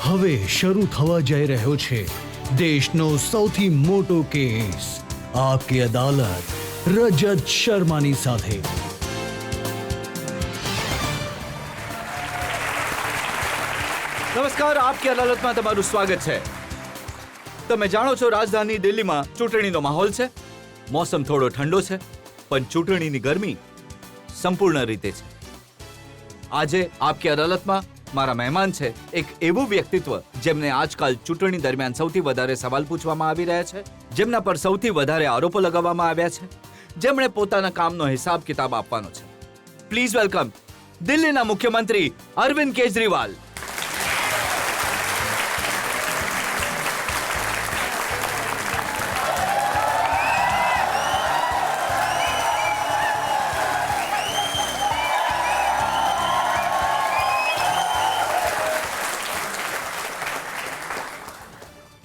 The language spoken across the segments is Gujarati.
હવે શરૂ થવા જઈ રહ્યો છે દેશનો સૌથી મોટો કેસ આપકી અદાલત રજત શર્માની સાથે। નમસ્કાર, આપકી અદાલતમાં તમારું સ્વાગત છે। તમે જાણો છો, રાજધાની દિલ્હીમાં ચૂંટણીનો માહોલ છે। મોસમ થોડો ઠંડો છે, પણ ચૂંટણીની ગરમી સંપૂર્ણ રીતે છે। આજે આપકી અદાલતમાં મારા મહેમાન છે એક એવું વ્યક્તિત્વ જેમને આજકાલ ચૂંટણી દરમિયાન સૌથી વધારે સવાલ પૂછવામાં આવી રહ્યા છે, જેમના પર સૌથી વધારે આરોપો લગાવવામાં આવ્યા છે, જેમણે પોતાના કામનો હિસાબ કિતાબ આપવાનો છે। પ્લીઝ વેલકમ દિલ્હીના મુખ્યમંત્રી અરવિંદ કેજરીવાલ।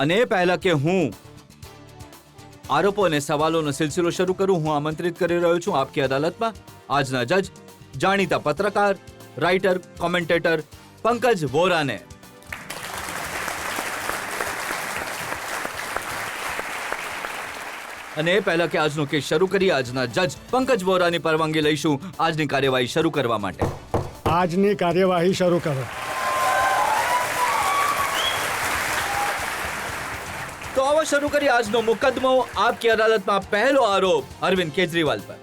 અને એ પહેલા કે હું આરોપો અને સવાલોનો સિલસિલો શરૂ કરું, હું આમંત્રિત કરી રહ્યો છું આપકી અદાલતમાં આજના જજ, જાણીતા પત્રકાર, રાઇટર, કોમેન્ટેટર પંકજ વોરાને। અને એ પહેલા કે આજનો કેસ શરૂ કરી આજના જજ પંકજ વોરાની પરવાનગી લઈશું આજની કાર્યવાહી શરૂ કરવા માટે। આજની કાર્યવાહી શરૂ કરો। તો આવો શરૂ કરી આજનો મુકદ્દમો। આપકી અદાલતમાં પહેલો આરોપ અરવિંદ કેજરીવાલ પર।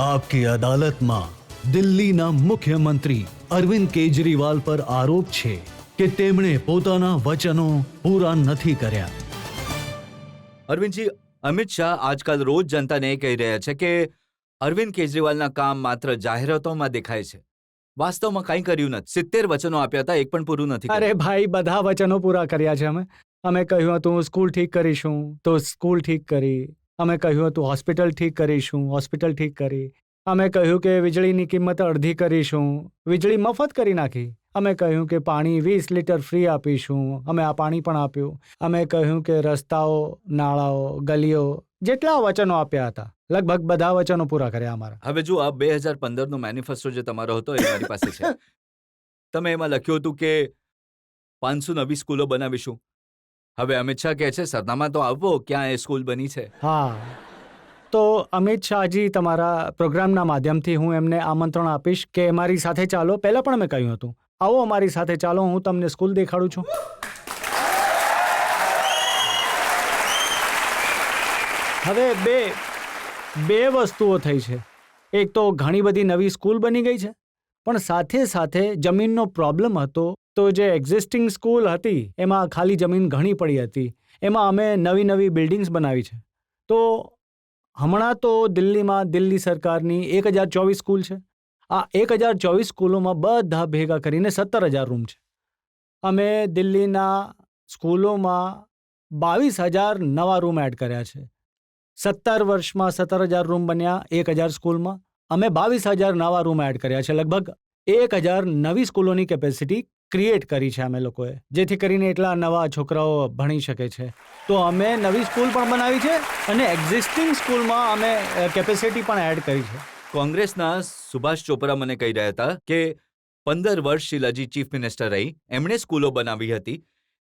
આપકી અદાલતમાં દિલ્હીના મુખ્યમંત્રી અરવિંદ કેજરીવાલ પર આરોપ છે કે તેમણે પોતાના વચનો પૂરા નથી કર્યા। અરવિંદજી, અમિત શાહ આજકાલ રોજ જનતાને એ કહી રહ્યા છે કે અરવિંદ કેજરીવાલના કામ માત્ર જાહેરાતોમાં દેખાય છે, વાસ્તવમાં કંઈ કર્યું નથી। 70 વચનો આપ્યા હતા, એક પણ પૂરું નથી કર્યું। અરે ભાઈ, બધા વચનો પૂરા કર્યા છે અમે કહ્યું હતું સ્કૂલ ઠીક કરીશું તો સ્કૂલ ઠીક કરી, અમે કહ્યું હતું હોસ્પિટલ ઠીક કરીશું, હોસ્પિટલ ઠીક કરી, અમે કહ્યું કે વીજળીની કિંમત અડધી કરીશું, વીજળી મફત કરી નાખી, અમે કહ્યું કે પાણી 20 લીટર ફ્રી આપીશું, અમે આ પાણી પણ આપ્યું, અમે કહ્યું કે રસ્તાઓ, નાળાઓ, ગલીઓ, જેટલા વચનો આપ્યા હતા લગભગ બધા વચનો પૂરા કર્યા અમારા। હવે જો આ 2015નો મેનિફેસ્ટો જે તમારો હતો એ મારી પાસે છે। તમે એમાં લખ્યું હતું કે 500 નવી સ્કૂલો બનાવીશું। હવે અમિત શાહ કહે છે સરનામા તો આપો, ક્યાં એ સ્કૂલ બની છે? હા, તો અમિત શાહજી, તમારા પ્રોગ્રામના માધ્યમથી હું એમને આમંત્રણ આપીશ કે મારી સાથે ચાલો। પહેલા પણ મેં કહ્યું હતું આવો અમારી સાથે ચાલો, હું તમને સ્કૂલ દેખાડું છું। હવે બે વસ્તુઓ થઈ છે। એક તો ઘણી બધી નવી સ્કૂલ બની ગઈ છે, પણ સાથે સાથે જમીનનો પ્રોબ્લેમ હતો। તો જે એક્ઝિસ્ટિંગ સ્કૂલ હતી એમાં ખાલી જમીન ઘણી પડી હતી, એમાં અમે નવી બિલ્ડિંગ્સ બનાવી છે। તો હમણાં તો દિલ્હીમાં દિલ્હી સરકારની 1024 સ્કૂલ છે। આ 1024 સ્કૂલોમાં બધા ભેગા કરીને 17,000 રૂમ છે। અમે દિલ્હીના સ્કૂલોમાં 22,000 નવા રૂમ એડ કર્યા છે। 17 વર્ષમાં 17,000 રૂમ બન્યા 1,000 સ્કૂલમાં, અમે 22,000 નવા રૂમ એડ કર્યા છે। લગભગ 1,000 નવી સ્કૂલોની કેપેસિટી ક્રિએટ કરી છે અમે લોકોએ, જેથી કરીને એટલા નવા છોકરાઓ ભણી શકે છે। તો અમે નવી સ્કૂલ પણ બનાવી છે અને એક્ઝિસ્ટિંગ સ્કૂલમાં અમે કેપેસિટી પણ એડ કરી છે। કોંગ્રેસના સુભાષ ચોપરા મને કહી રહ્યા હતા કે 15 વર્ષ શીલાજી ચીફ મિનિસ્ટર રહી, એમણે સ્કૂલો બનાવી હતી,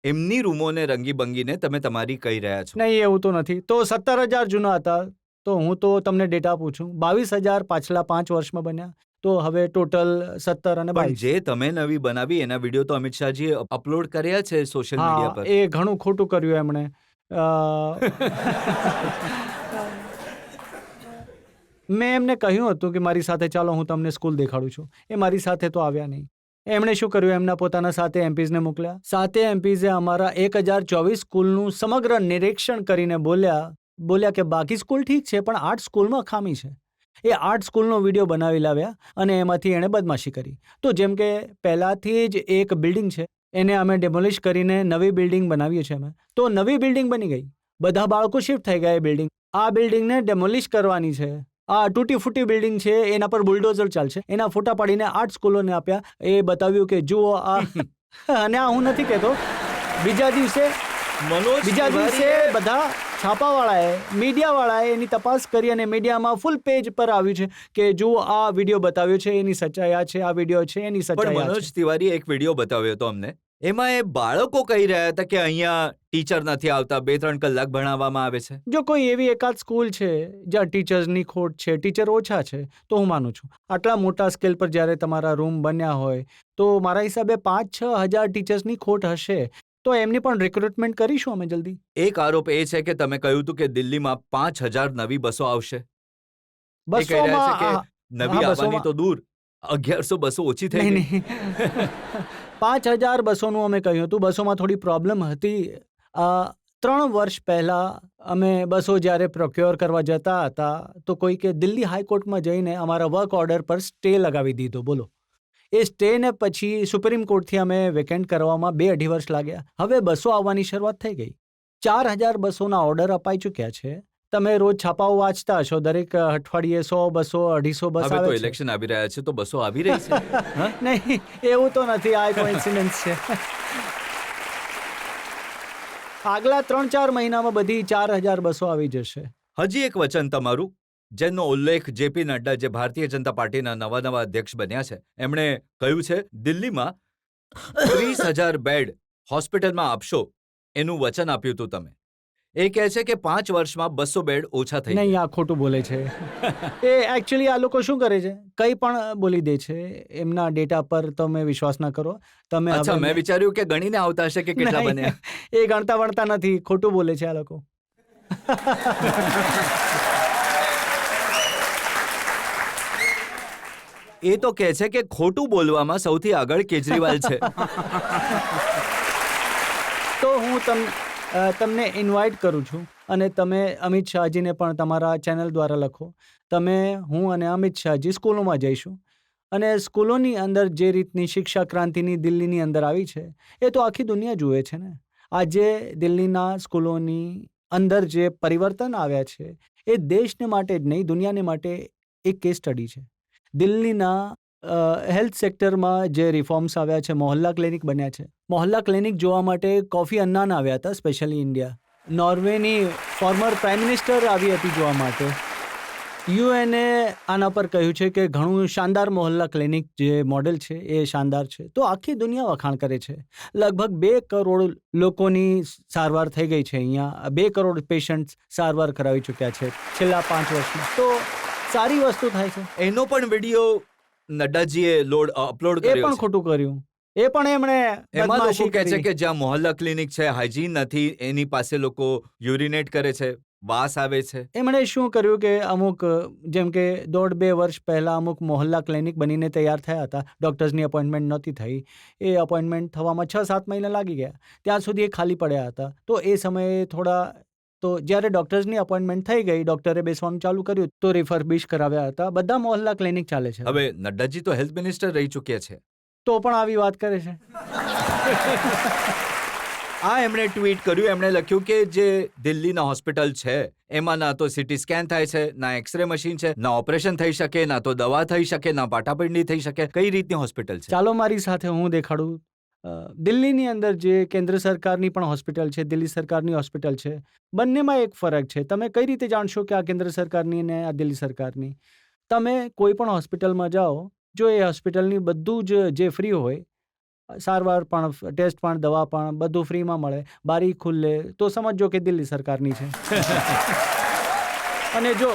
એમની રૂમોને રંગી બંગીને તમે તમારી કહી રહ્યા છો। નહીં, એવું તો નથી। તો 17,000 જૂના હતા, તો હું તો તમને ડેટા પૂછું, 22,000 પાછલા 5 વર્ષમાં બન્યા, તો હવે ટોટલ 17 અને 22। પણ જે તમે નવી બનાવી એના વિડીયો તો અમિત શાહજીએ અપલોડ કર્યા છે સોશિયલ મીડિયા પર। એ ઘણું ખોટું કર્યું એમણે। મેં એમને કહ્યું હતું કે મારી સાથે ચાલો, હું તમને સ્કૂલ દેખાડું છું। એ મારી સાથે તો આવ્યા નહીં। એમણે શું કર્યું, એમના પોતાના 7 એમપીઝને મોકલ્યા। 7 એમપીઝે અમારા 1024 સ્કૂલનું સમગ્ર નિરીક્ષણ કરીને બોલ્યા કે બાકી સ્કૂલ ઠીક છે, પણ 8 સ્કૂલમાં ખામી છે। એ 8 સ્કૂલનો વિડીયો બનાવી લાવ્યા અને એમાંથી એણે બદમાશી કરી। તો જેમ કે પહેલાથી જ એક બિલ્ડિંગ છે, એને અમે ડેમોલિશ કરીને નવી બિલ્ડિંગ બનાવીએ છીએ અમે। તો નવી બિલ્ડિંગ બની ગઈ, બધા બાળકો શિફ્ટ થઈ ગયા। એ બિલ્ડિંગ, આ બિલ્ડિંગને ડેમોલિશ કરવાની છે। આ તૂટી ફૂટી બિલ્ડિંગ છે, એના પર બુલડોઝર ચાલશે। એના ફોટા પાડીને 8 સ્કૂલોને આપ્યા। એ બતાવ્યું કે જુઓ આ અને આ હું નથી કહેતો, બીજા દિવસે બધા છાપાવાળાએ મીડિયાવાળાએ એની તપાસ કરી અને મીડિયામાં ફૂલ પેજ પર આવ્યું છે કે જુઓ આ વિડીયો બતાવ્યો છે એની સચ્ચાઈ આ છે, આ વિડીયો છે એની પણ સચ્ચાઈ આ મનોજ છે. તિવારીએ એક વિડીયો બતાવ્યો હતો અમને. એમાં એ બાળકો કહી રહ્યા હતા કે અહીંયા ટીચર નથી આવતા, 2-3 કલાક ભણાવવામાં આવે છે. જો કોઈ એવી એકાદ સ્કૂલ છે જ્યાં ટીચર્સની ખોટ છે, ટીચર ઓછા છે, તો હું માનું છું. આટલા મોટા સ્કેલ પર જ્યારે તમારા રૂમ બન્યા હોય તો મારા હિસાબે 5-6 હજાર ટીચર્સની ખોટ હશે, તો એમની પણ રિક્રુટમેન્ટ કરીશું અમે જલ્દી. એક આરોપ એ છે કે તમે કહ્યું હતું કે દિલ્હીમાં 5,000 નવી બસો આવશે. એ કહી રહ્યા છે કે નવી આવવાની તો દૂર, 1100 બસો ઓછી થઈ નહીં ગઈ. નહીં 5,000 બસોનું અમે કહ્યું હતું. બસોમાં થોડી પ્રોબ્લેમ હતી. 3 વર્ષ પહેલા અમે બસો જ્યારે પ્રોક્યોર કરવા જતા હતા તો કોઈકે દિલ્હી હાઈકોર્ટમાં જઈને અમારા વર્ક ઓર્ડર પર સ્ટે લગાવી દીધો. બોલો, એ સ્ટેને પછી સુપ્રીમ કોર્ટથી અમે વેકેન્ટ કરવામાં 2-2.5 વર્ષ લાગ્યા. હવે બસો આવવાની શરૂઆત થઈ ગઈ. 4,000 બસોના ઓર્ડર અપાઈ ચૂક્યા છે. તમે રોજ છાપાઓ વાંચતા હશો, દરેક અઠવાડિયે 100 બસો 250 બસ હવે આવે તો છે. ઇલેક્શન આવી રહ્યા છે તો બસો આવી રહી છે. હા? નહીં, એવું તો નથી. આ કોઇન્સિડન્સ છે. આગલા 3-4 મહિનામાં બધી 4,000 બસો આવી જશે. હજી એક વચન તમારું, જેનો ઉલ્લેખ જેપી નડ્ડા, જે ભારતીય જનતા પાર્ટીના નવા અધ્યક્ષ બન્યા છે, એમણે કહ્યું છે દિલ્હીમાં 30,000 બેડ હોસ્પિટલમાં આપશો એનું વચન આપ્યું હતું તમે. એ કહે છે કે 5 વર્ષમાં 200 બેડ ઓછા થઈ નહીં, ગયા. આ ખોટું બોલે છે. એ એકચ્યુઅલી આ લોકો શું કરે છે, કંઈ પણ બોલી દે છે. એમના ડેટા પર તમે વિશ્વાસ ના કરો. તમે અચ્છા, મેં વિચાર્યું કે ગણીને આવતા હશે કે કેટલા નહીં, બન્યા. એ ગણતા વણતા નથી. ખોટું બોલે છે આ લોકો. એ તો કહે છે કે ખોટું બોલવામાં સૌથી આગળ કેજરીવાલ છે. તો હું તમને ઇન્વાઇટ કરું છું અને તમે અમિત શાહજીને પણ તમારા ચેનલ દ્વારા લખો. હું અને અમિત શાહજી સ્કૂલોમાં જઈશું અને સ્કૂલોની અંદર જે રીતની શિક્ષા ક્રાંતિની દિલ્હીની અંદર આવી છે એ તો આખી દુનિયા જુએ છે ને. આજે દિલ્હીના સ્કૂલોની અંદર જે પરિવર્તન આવ્યા છે એ દેશને માટે જ નહીં, દુનિયાને માટે એક કેસ સ્ટડી છે. દિલ્હીના હેલ્થ સેક્ટરમાં જે રિફોર્મ્સ આવ્યા છે, મોહલ્લા ક્લિનિક બન્યા છે. મોહલ્લા ક્લિનિક જોવા માટે કોફી અન્નાન આવ્યા હતા, સ્પેશિયલી ઇન્ડિયા. નોર્વેની ફોર્મર પ્રાઇમ મિનિસ્ટર આવી હતી જોવા માટે. યુએનએ આના પર કહ્યું છે કે ઘણું શાનદાર મોહલ્લા ક્લિનિક જે મોડેલ છે એ શાનદાર છે. તો આખી દુનિયા વખાણ કરે છે. લગભગ 2 કરોડ લોકોની સારવાર થઈ ગઈ છે અહીંયા. 2 કરોડ પેશન્ટ સારવાર કરાવી ચૂક્યા છે છેલ્લા 5 વર્ષમાં. તો સારી વસ્તુ થાય છે. એનો પણ વિડીયો નડ્ડાજીએ અપલોડ એ કર્યો પણ છે. ખોટું કર્યું. એ પણ એમણે એમાં લોકો બદમાશી કહે છે કરી. કે જ્યાં મોહલ્લા ક્લિનિક છે, હાઇજીન નથી, એની પાસે લોકો યુરિનેટ કરે છે, વાસ આવે છે. એમણે શું કર્યું કે અમુક જેમ કે 1.5-2 વર્ષ પહેલા અમુક મોહલ્લા ક્લિનિક બનીને તૈયાર થયા હતા. ડૉક્ટર્સની અપોઇન્ટમેન્ટ નહોતી થઈ. એ અપોઇન્ટમેન્ટ થવામાં 6-7 મહિના લાગી ગયા. ત્યાં સુધી એ ખાલી પડ્યા હતા. તો એ સમયે તો જ્યારે ડૉક્ટર્સની અપોઇન્ટમેન્ટ થઈ ગઈ, ડૉક્ટરે બેસવાનું ચાલુ કર્યું તો રિફર્બિશ કરાવ્યા હતા. બધા મોહલ્લા ક્લિનિક ચાલે છે. હવે નડ્ડાજી તો હેલ્થ મિનિસ્ટર રહી ચૂક્યા છે. તો પણ આવી વાત કરે છે. આ એમણે ટ્વીટ કર્યું. એમણે લખ્યું કે જે દિલ્હીના હોસ્પિટલ છે એમાં ના તો સીટી સ્કેન થાય છે, ના એક્સરે મશીન છે, ના ઓપરેશન થઈ શકે, ના તો દવા થઈ શકે, ના પાટાપિંડી થઈ શકે. કઈ રીતની હોસ્પિટલ છે? ચાલો મારી સાથે હું દેખાડું. દિલ્હીની અંદર જે કેન્દ્ર સરકારની પણ હોસ્પિટલ છે, દિલ્હી સરકારની હોસ્પિટલ છે, બંનેમાં એક ફરક છે. તમે કઈ રીતે જાણશો કે આ કેન્દ્ર સરકારની અને આ દિલ્હી સરકારની? તમે કોઈ પણ હોસ્પિટલમાં જાઓ, જો એ હોસ્પિટલની બધું જ જે ફ્રી હોય, સારવાર પણ, ટેસ્ટ પણ, દવા પણ બધું ફ્રીમાં મળે, બારી ખુલ્લે, તો સમજો કે દિલ્હી સરકારની છે. અને જો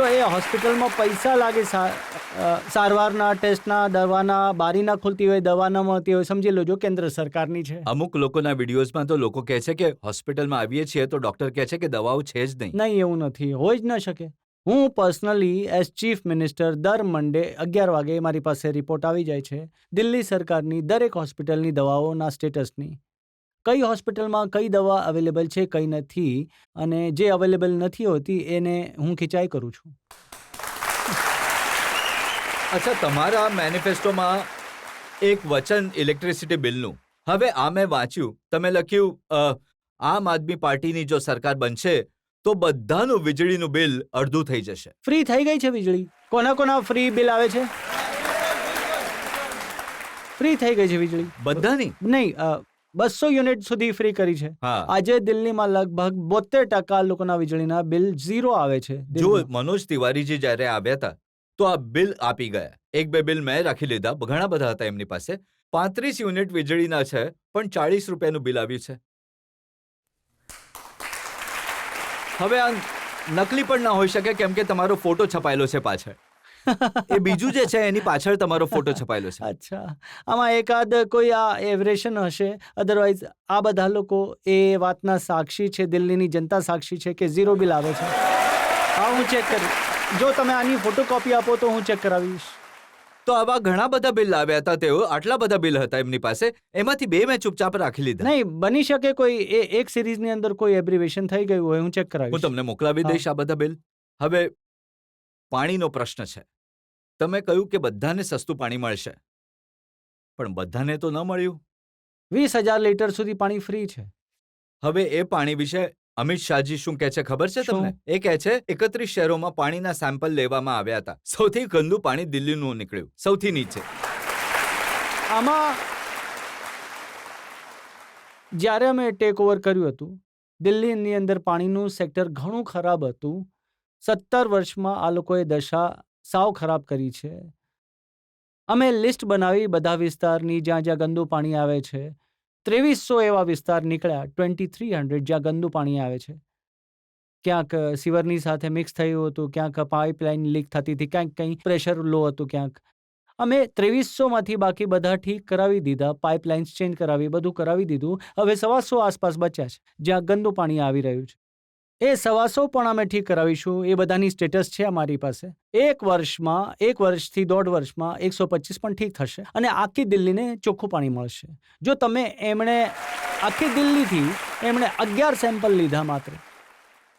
એ હોસ્પિટલમાં પૈસા લાગે સારવારના, ટેસ્ટના, દવાના, બારી ના ખુલતી હોય, દવા ન મળતી હોય, સમજી લો જો કેન્દ્ર સરકારની છે. અમુક લોકોના વિડીયોઝમાં તો લોકો કહે છે કે હોસ્પિટલમાં આવીએ છીએ તો ડોક્ટર કહે છે કે દવાઓ છે જ નહીં. નહીં, એવું નથી, હોય જ ન શકે. હું પર્સનલી એઝ ચીફ મિનિસ્ટર દર મંડે 11 વાગે મારી પાસે રિપોર્ટ આવી જાય છે દિલ્હી સરકારની દરેક હોસ્પિટલની દવાઓના સ્ટેટસની. કઈ હોસ્પિટલમાં કઈ દવા અવેલેબલ છે, કઈ નથી, અને જે અવેલેબલ નથી હોતી એને હું ખિંચાઈ કરું છું. અચ્છા, તમારા મેનિફેસ્ટોમાં એક વચન ઇલેક્ટ્રિસિટી બિલનું. હવે આ મેં વાંચ્યું. તમે લખ્યું આમ આદમી પાર્ટીની જો સરકાર બનશે તો બધાનું વીજળીનું બિલ અડધું થઈ જશે. ફ્રી થઈ ગઈ છે વીજળી. કોના ફ્રી બિલ આવે છે? ફ્રી થઈ ગઈ છે વીજળી બધાની? નહીં, 200 યુનિટ સુધી ફ્રી કરી છે. હા આજે દિલ્હીમાં લગભગ 72% લોકોના વીજળીના બિલ 0 આવે છે. જો દિલ્હીમાં. મનોજ તિવારીજી જ્યારે આવ્યા હતા તો આ બિલ આપી ગયા. એક બે બિલ મેં રાખી લીધા, ઘણા બધા હતા એમની પાસે. 35 યુનિટ વીજળીના છે પણ 40 રૂપિયાનું બિલ આવ્યું છે. હવે આ નકલી પણ ના હોઈ શકે કેમ કે તમારો ફોટો છપાયેલો છે પાછળ. એ બીજું જે છે એની પાછળ તમારો ફોટો છપાયેલો છે. અચ્છા, આમાં એકાદ કોઈ આ એવરેશન હશે. અધરવાઇઝ આ બધા લોકો એ વાતના સાક્ષી છે, દિલ્હીની જનતા સાક્ષી છે કે 0 બિલ આવે છે. હા, હું ચેક કરી. જો તમે આની ફોટોકોપી આપો તો હું ચેક કરાવીશ. તો આવા ઘણા બધા બિલ આવ્યા હતા. તેઓ આટલા બધા બિલ હતા એમની પાસે, એમાંથી 2 મેં ચૂપચાપ રાખી લીધા. નહીં બની શકે કોઈ એક સિરીઝની અંદર કોઈ એબ્રિવેશન થઈ ગયું હોય. હું ચેક હું કરાવીશ. તમને મોકલાવી દઈશ આ બધા બિલ. હવે પાણીનો પ્રશ્ન છે. તમે કહ્યું કે બધાને સસ્તું પાણી મળશે, પણ બધાને તો ન મળ્યું. 20,000 લીટર સુધી પાણી ફ્રી છે. હવે એ પાણી વિશે અમિત શાહજી શું કહે છે ખબર છે શું? તમને? એ કહે છે 31 શહેરોમાં પાણીના સેમ્પલ લેવામાં આવ્યા હતા. સૌથી ગંદુ પાણી દિલ્હીનું નીકળ્યું, સૌથી નીચે. આમાં જ્યારે અમે ટેક ઓવર કર્યું હતું, દિલ્હીની અંદર પાણીનું સેક્ટર ઘણું ખરાબ હતું. 17 વર્ષમાં આ લોકોએ દશા સાવ ખરાબ કરી છે. અમે લિસ્ટ બનાવી બધા વિસ્તારની જ્યાં જ્યાં ગંદુ પાણી આવે છે. 2300 એવા વિસ્તાર નીકળ્યા, 2300 જ્યાં ગંદુ પાણી આવે છે. ક્યાંક સિવરની સાથે મિક્સ થયું હતું, ક્યાંક પાઇપલાઇન લીક થતી હતી, ક્યાંક કંઈ પ્રેશર લો હતું. ક્યાંક અમે 2300માંથી બાકી બધા ઠીક કરાવી દીધા, પાઇપલાઇન્સ ચેન્જ કરાવી, બધું કરાવી દીધું. હવે 125 આસપાસ બચ્યા છે જ્યાં ગંદુ પાણી આવી રહ્યું છે. એ 125 પણ અમે ઠીક કરાવીશું. એ બધાની સ્ટેટસ છે અમારી પાસે. 1 વર્ષથી 1.5 વર્ષમાં 125 પણ ઠીક થશે અને આખી દિલ્હીને ચોખ્ખું પાણી મળશે. જો તમે આખી દિલ્હીથી એમણે 11 સેમ્પલ લીધા માત્ર,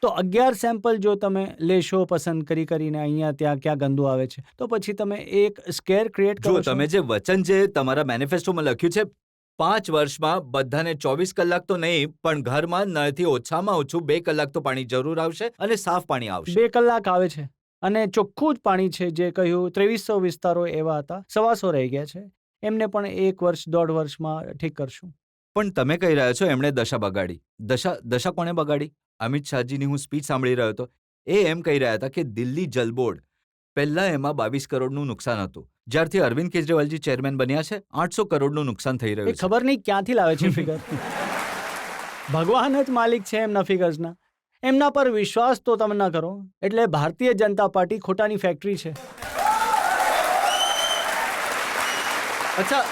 તો 11 સેમ્પલ જો તમે લેશો પસંદ કરીને અહીંયા ત્યાં ક્યાં ગંદુ આવે છે, તો પછી તમે એક સ્કેર ક્રિએટ કરો જો છો. તમે જે વચન જે તમારા મેનિફેસ્ટોમાં લખ્યું છે 5 વર્ષમાં બધાને 24 કલાક તો નહીં પણ ઘરમાં નળથી ઓછામાં ઓછું 2 કલાક તો પાણી જરૂર આવશે અને સાફ પાણી આવશે. 2 કલાક આવે છે અને ચોખ્ખું જ પાણી છે. જે કહ્યું 2300 વિસ્તારો એવા હતા, 125 રહી ગયા છે. એમને પણ 1 વર્ષ 1.5 વર્ષમાં ઠીક કરશું. પણ તમે કહી રહ્યા છો એમણે દશા બગાડી. દશા કોણે બગાડી? અમિત શાહજીની હું સ્પીચ સાંભળી રહ્યો હતો. એ એમ કહી રહ્યા હતા કે દિલ્હી જલ બોર્ડ પહેલા એમાં 22 કરોડનું નુકસાન હતું. જ્યારથી અરવિંદ કેજરીવાલજી ચેરમેન બન્યા છે 800 કરોડનું નુકસાન થઈ એ રહ્યું છે. ખબર નહીં ક્યાંથી લાવે છે ફિગર. ભગવાન જ માલિક છે એમના ફિગર્સના. એમના પર વિશ્વાસ તો તમે ના કરો. એટલે ભારતીય જનતા પાર્ટી ખોટાની ફેક્ટરી છે. અચ્છા,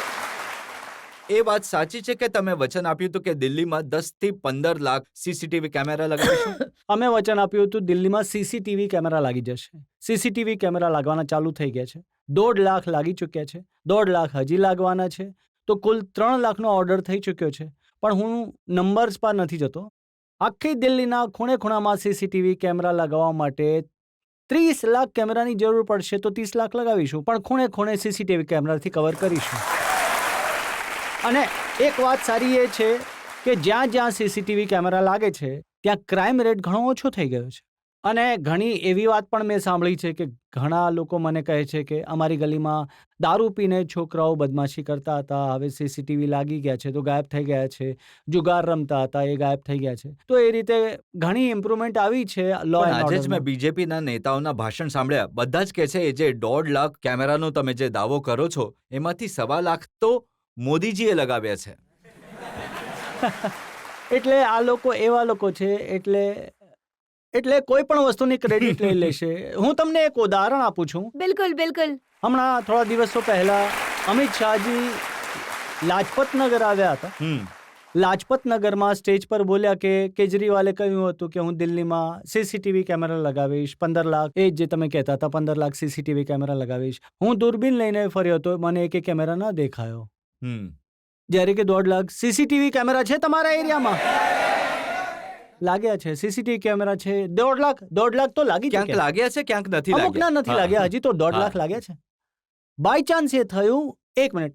એ વાત સાચી છે કે તમે વચન આપ્યું હતું કે દિલ્હીમાં 10 થી 15 લાખ સીસીટીવી કેમેરા લગાવીશું? અમે વચન આપ્યું હતું દિલ્હીમાં સીસીટીવી કેમેરા લાગી જશે. સીસીટીવી કેમેરા લાગવાના ચાલુ થઈ ગયા છે. 1.5 લાખ લાગી ચૂક્યા છે. 1.5 લાખ હજી લાગવાના છે. તો કુલ 3 લાખનો ઓર્ડર થઈ ચૂક્યો છે. પણ હું નંબર્સ પર નથી જતો. આખી દિલ્હીના ખૂણે ખૂણામાં સીસીટીવી કેમેરા લગાવવા માટે 30 લાખ કેમેરાની જરૂર પડશે તો 30 લાખ લગાવીશું. પણ ખૂણે ખૂણે સીસીટીવી કેમેરાથી કવર કરીશું. અને એક વાત સારી એ છે કે જ્યાં જ્યાં સીસીટીવી કેમેરા લાગે છે ત્યાં ક્રાઇમ રેટ ઘણો ઓછો થઈ ગયો છે. અને ઘણી એવી વાત પણ મેં સાંભળી છે કે ઘણા લોકો મને કહે છે કે અમારી ગલીમાં દારૂ પીને છોકરાઓ બદમાશી કરતા હતા, હવે સીસીટીવી લાગી ગયા છે તો ગાયબ થઈ ગયા છે. જુગાર રમતા હતા, એ ગાયબ થઈ ગયા છે. તો એ રીતે ઘણી ઇમ્પ્રુવમેન્ટ આવી છે લો પણ એન્ડ આજે જ મેં ઓર્ડરમાં. બીજેપીના નેતાઓના ભાષણ સાંભળ્યા. બધા જ કહે છે એ જે 1.5 લાખ કેમેરાનો તમે જે દાવો કરો છો એમાંથી 1.25 લાખ તો મોદીજીએ લગાવ્યા છે. એટલે આ લોકો એવા લોકો છે એટલે કોઈ પણ વસ્તુની ક્રેડિટ લઈ લેશે. હું તમને એક ઉદાહરણ આપું છું. બિલકુલ બિલકુલ. હમણાં થોડા દિવસો પહેલા અમિત શાહજી લાજપતનગર આવ્યા હતા. લાજપતનગરમાં સ્ટેજ પર બોલ્યા કે કેજરીવાલે કહ્યું હતું કે હું દિલ્હીમાં સીસીટીવી કેમેરા લગાવીશ 15 લાખ. એ જે તમે કહેતા હતા 15 લાખ સીસીટીવી કેમેરા લગાવીશ. હું દૂરબીન લઈને ફર્યો હતો, મને એક કેમેરા ના દેખાયો. જ્યારે કે 1.5 લાખ સીસીટીવી કેમેરા છે તમારા એરિયામાં લાગ્યા છે. સીસીટીવી કેમેરા છે 1.5 લાખ તો લાગી ક્યાંક ચૂક્યા. લાગ્યા છે, ક્યાંક નથી અમુકના નથી લાગ્યા. હજી તો 1.5 લાખ લાગ્યા છે. બાય ચાન્સ એ થયું, એક મિનિટ,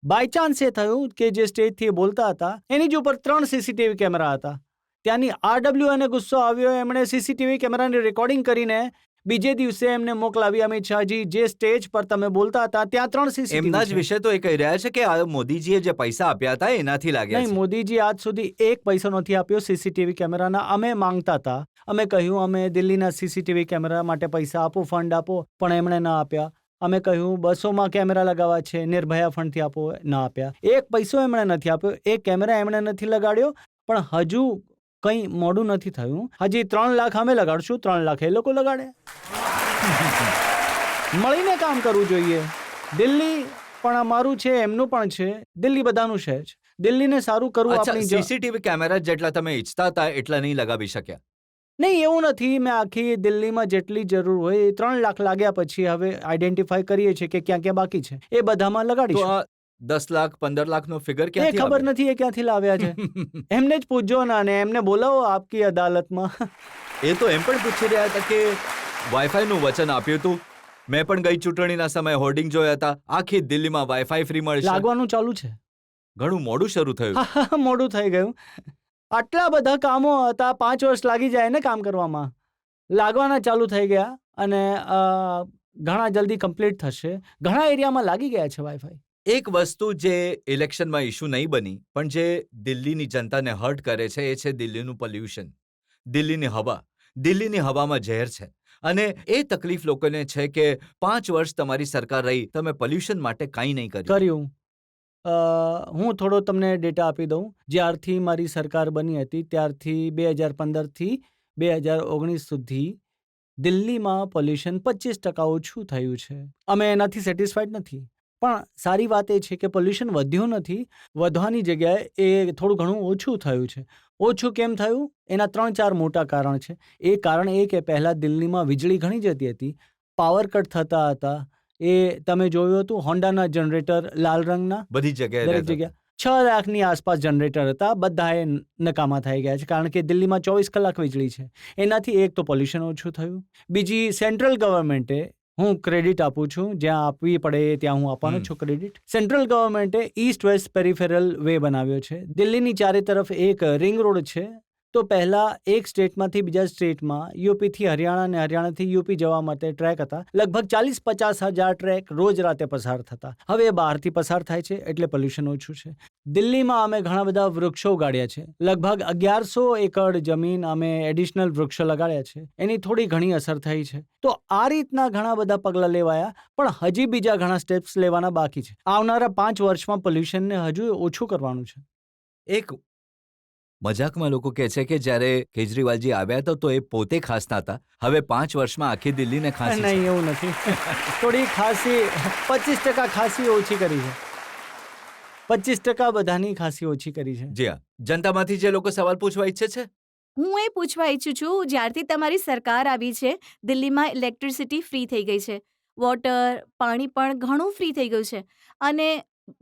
બાય ચાન્સ એ થયું કે જે સ્ટેજથી બોલતા હતા એની જ ઉપર 3 સીસીટીવી કેમેરા હતા. ત્યાંની RWA ને ગુસ્સો આવ્યો. એમણે સીસીટીવી કેમેરાની રેકોર્ડિંગ કરીને બીજે દિવસે એમને મોકલાવી અમિત શાહજી જે સ્ટેજ પર તમે બોલતા હતા ત્યાં 3 સીસીટીવી એમના જ વિશે તો એ કહી રહ્યા છે કે આ મોદીજીએ જે પૈસા આપ્યા હતા એનાથી લાગ્યા નહીં, છે. મોદીજી આજ સુધી એક પૈસો નથી આપ્યો સીસીટીવી કેમેરાના. અમે માંગતા હતા, અમે કહ્યું અમે દિલ્હીના સીસીટીવી કેમેરા માટે પૈસા આપો, ફંડ આપો, પણ એમણે ના આપ્યા. અમે કહ્યું 200માં કેમેરા લગાવવા છે, નિર્ભયા ફંડથી આપો, ના આપ્યા. એક પૈસો એમણે નથી આપ્યો, એક કેમેરા એમણે નથી લગાડ્યો, પણ હજુ કંઈ મોડું નથી થયું. હજી 3 લાખ અમે લગાડશું, 3 લાખ એ લોકો લગાડે. મળીને કામ કરવું જોઈએ. દિલ્હી પણ અમારું છે, એમનું પણ છે, દિલ્હી બધાનું છે જ. દિલ્હીને સારું કરવું અચ્છા, આપણી સીસીટીવી કેમેરા જેટલા તમે ઈચ્છતા હતા એટલા નહીં લગાવી શક્યા. નહીં, એવું નથી. મેં આખી દિલ્હીમાં જેટલી જરૂર હોય એ 3 લાખ લાગ્યા પછી હવે આઈડેન્ટિફાઈ કરીએ છીએ કે ક્યાં ક્યાં બાકી છે, એ બધામાં તો લગાડીશું. આ 10 લાખ 15 લાખનો ફિગર એ ક્યાંથી ખબર આવે? નથી એ ક્યાંથી લાવ્યા છે. એમને જ પૂછજો ને, અને એમને બોલાવો આપકી અદાલતમાં. એ તો એમ પણ પૂછી રહ્યા હતા કે વાઈફાઈનું વચન આપ્યું હતું. મેં પણ ગઈ ચૂંટણીના સમયે હોર્ડિંગ જોયા હતા, આખી દિલ્હીમાં વાઈફાઈ ફ્રી મળશે. લાગવાનું ચાલુ છે. ઘણું મોડું શરૂ થયું. મોડું થઈ ગયું. આટલા બધા કામો હતા, 5 વર્ષ લાગી જાય ને કામ કરવામાં. લાગવાના ચાલુ થઈ ગયા અને ઘણા જલ્દી કમ્પ્લીટ થશે. ઘણા એરિયામાં લાગી ગયા છે વાઈફાઈ. એક વસ્તુ જે ઇલેક્શનમાં ઇશ્યુ નહીં બની પણ જે દિલ્હીની જનતાને હર્ટ કરે છે એ છે દિલ્હીનું પોલ્યુશન, દિલ્હીની હવા. દિલ્હીની હવામાં ઝેર છે અને એ તકલીફ લોકોને છે કે 5 વર્ષ તમારી સરકાર રહી, તમે પોલ્યુશન માટે કાંઈ નહીં કર્યું. હું થોડો તમને ડેટા આપી દઉં. જ્યારથી મારી સરકાર બની હતી ત્યારથી 2015થી 2019 સુધી દિલ્હીમાં પોલ્યુશન 25% ઓછું થયું છે. અમે એનાથી સેટિસ્ફાઈડ નથી, પણ સારી વાત એ છે કે પોલ્યુશન વધ્યું નથી, વધવાની જગ્યાએ એ થોડું ઘણું ઓછું થયું છે. ઓછું કેમ થયું? એના 3-4 મોટા કારણ છે. એ કારણ એ કે પહેલાં દિલ્હીમાં વીજળી ઘણી જતી હતી, પાવર કટ થતા હતા. એ તમે જોયું હતું, હોન્ડાના જનરેટર લાલ રંગના બધી જગ્યાએ દરેક રહેતા. જગ્યા 6 લાખની આસપાસ જનરેટર હતા, બધા એ નકામા થઈ ગયા છે કારણ કે દિલ્હીમાં 24 કલાક વીજળી છે. એનાથી એક તો પોલ્યુશન ઓછું થયું. બીજી, સેન્ટ્રલ ગવર્મેન્ટે, હું ક્રેડિટ આપું છું, જ્યાં આપવી પડે ત્યાં હું આપવાનો છું ક્રેડિટ. સેન્ટ્રલ ગવર્મેન્ટે ઈસ્ટ વેસ્ટ પેરિફેરલ વે બનાવ્યો છે. દિલ્હીની ચારે તરફ એક રિંગ રોડ છે. તો પહેલાં એક સ્ટેટમાંથી બીજા સ્ટેટમાં, યુપીથી હરિયાણા અને હરિયાણાથી યુપી જવા માટે ટ્રેક હતા. લગભગ 40-50 હજાર ટ્રેક રોજ રાતે પસાર થતા. હવે એ બહારથી પસાર થાય છે એટલે પોલ્યુશન ઓછું છે. દિલ્હીમાં અમે ઘણા બધા વૃક્ષો ઉગાડ્યા છે. લગભગ 1100 એકર જમીન અમે એડિશનલ વૃક્ષો લગાડ્યા છે. એની થોડી ઘણી અસર થઈ છે. તો આ રીતના ઘણા બધા પગલાં લેવાયા, પણ હજી બીજા ઘણા સ્ટેપ્સ લેવાના બાકી છે. આવનારા 5 વર્ષમાં પોલ્યુશનને હજુ ઓછું કરવાનું છે. એક મજાકમાં લોકો કહે છે કે જ્યારે કેજરીવાલજી આવ્યા હતા તો એ પોતે ખાંસતા હતા, હવે 5 વર્ષમાં આખી દિલ્હીને ખાંસી છે. નહીં, એવું નથી. થોડી ખાંસી 25% ખાંસી ઓછી કરી છે. 25% બધાની ખાંસી ઓછી કરી છે. જી હા, જનતામાંથી જે લોકો સવાલ પૂછવા ઈચ્છે છે, હું એ પૂછવા ઈચ્છું છું, જ્યારથી તમારી સરકાર આવી છે દિલ્હીમાં ઇલેક્ટ્રિસિટી ફ્રી થઈ ગઈ છે, વોટર, પાણી પણ ઘણું ફ્રી થઈ ગયું છે, અને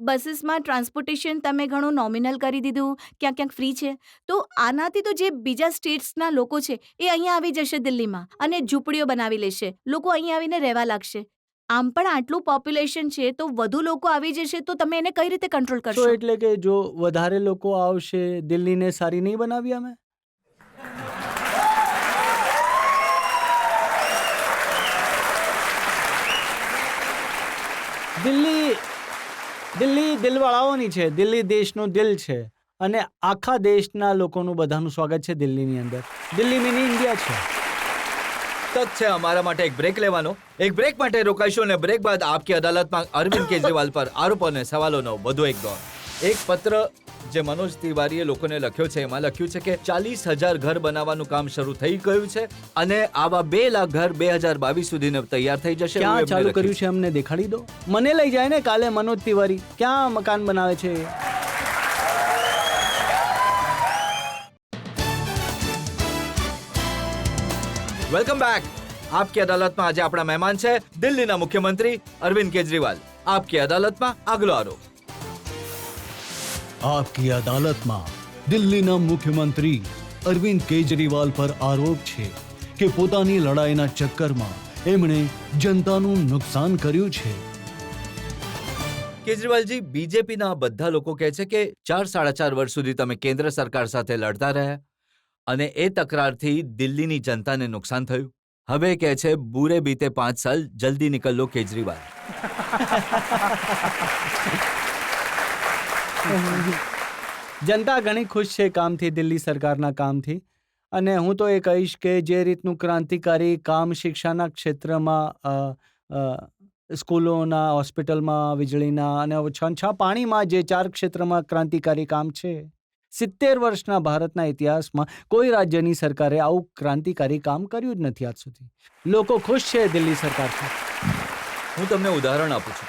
બસીસમાં ટ્રાન્સપોર્ટેશન તમે ઘણું નોમિનલ કરી દીધું, ક્યાંક ક્યાંક ફ્રી છે. તો આનાથી તો જે બીજા સ્ટેટ્સના લોકો છે એ અહીંયા આવી જશે દિલ્હીમાં અને ઝૂંપડીઓ બનાવી લેશે, લોકો અહીંયા આવીને રહેવા લાગશે. આમ પણ આટલું પોપ્યુલેશન છે તો વધુ લોકો આવી જશે તો તમે એને કઈ રીતે કંટ્રોલ તો કરશો? એટલે કે જો વધારે લોકો આવશે, દિલ્હીને સારી નહીં બનાવી અમે? દિલ્હી દિલવાળાઓની છે. દિલ્હી દેશનું દિલ છે અને આખા દેશના લોકોનું બધાનું સ્વાગત છે દિલ્હીની અંદર. દિલ્હી મિની ઇન્ડિયા છે. તક છે અમારા માટે એક બ્રેક લેવાનો. એક બ્રેક માટે રોકાઈશું અને બ્રેક બાદ આપકી અદાલતમાં અરવિંદ કેજરીવાલ પર આરોપો અને સવાલોનો વધુ એક દોર. એક પત્ર જે મનોજ તિવારીએ લોકોને લખ્યો છે, એમાં લખ્યું છે કે 40,000 ઘર બનાવવાનું કામ શરૂ થઈ ગયું છે અને આવા 2 લાખ ઘર 2022 સુધીને તૈયાર થઈ જશે. ક્યાં ચાલુ કર્યું છે અમને દેખાડી દો. મને લઈ જાય ને કાલે મનોજ તિવારી, ક્યાં મકાન બનાવે છે? Welcome back. આપકી અદાલતમાં આજે આપણા મહેમાન છે દિલ્હીના મુખ્યમંત્રી અરવિંદ કેજરીવાલ. આપકી અદાલતમાં આગલો આરોપ. आपकी अदालतમાં દિલ્હીના મુખ્યમંત્રી અરવિંદ કેજરીવાલ પર આરોપ છે કે પોતાની લડાઈના ચક્કરમાં એમણે જનતાનું નુકસાન કર્યું છે. કેજરીવાલજી, બીજેપીના બધા લોકો કહે છે કે 4-4.5 વર્ષ સુધી તમે કેન્દ્ર સરકાર સાથે લડતા રહ્યા અને એ તકરારથી દિલ્હીની જનતાને નુકસાન થયું. હવે કહે છે બુરે બીતે 5 સાલ, જલ્દી નિકલ લો કેજરીવાલ. જનતા ઘણી ખુશ છે કામથી, દિલ્હી સરકારના કામથી. અને હું તો એ કહીશ કે જે રીતનું ક્રાંતિકારી કામ શિક્ષાના ક્ષેત્રમાં, સ્કૂલોના, હોસ્પિટલમાં, વીજળીના અને છ પાણીમાં, જે 4 ક્ષેત્રમાં ક્રાંતિકારી કામ છે, 70 વર્ષના ભારતના ઇતિહાસમાં કોઈ રાજ્યની સરકારે આવું ક્રાંતિકારી કામ કર્યું જ નથી આજ સુધી. લોકો ખુશ છે દિલ્હી સરકારથી. હું તમને ઉદાહરણ આપું છું.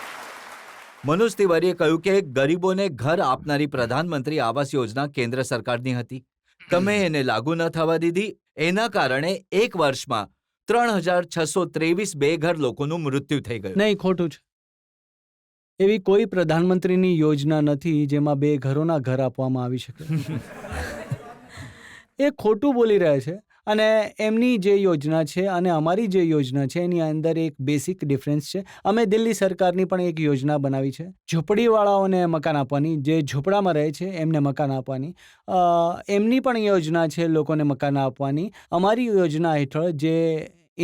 મનોજ તિવારીએ કહ્યું કે ગરીબોને ઘર આપનારી પ્રધાનમંત્રી આવાસ યોજના કેન્દ્ર સરકારની હતી. તમે એને લાગુ ન થવા દીધી. એના કારણે એક વર્ષમાં 3623 બેઘર લોકોનું મૃત્યુ થઈ ગયું. નહીં, ખોટું છે. એવી કોઈ પ્રધાનમંત્રીની યોજના નથી જેમાં 2 ઘરોના ઘર આપવામાં આવી શકે. એ ખોટું બોલી રહ્યા છે. અને એમની જે યોજના છે અને અમારી જે યોજના છે એની અંદર એક બેસિક ડિફરન્સ છે. અમે દિલ્હી સરકારની પણ એક યોજના બનાવી છે, ઝૂંપડીવાળાઓને મકાન આપવાની, જે ઝૂંપડામાં રહે છે એમને મકાન આપવાની. એમની પણ યોજના છે લોકોને મકાન આપવાની. અમારી યોજના હેઠળ જે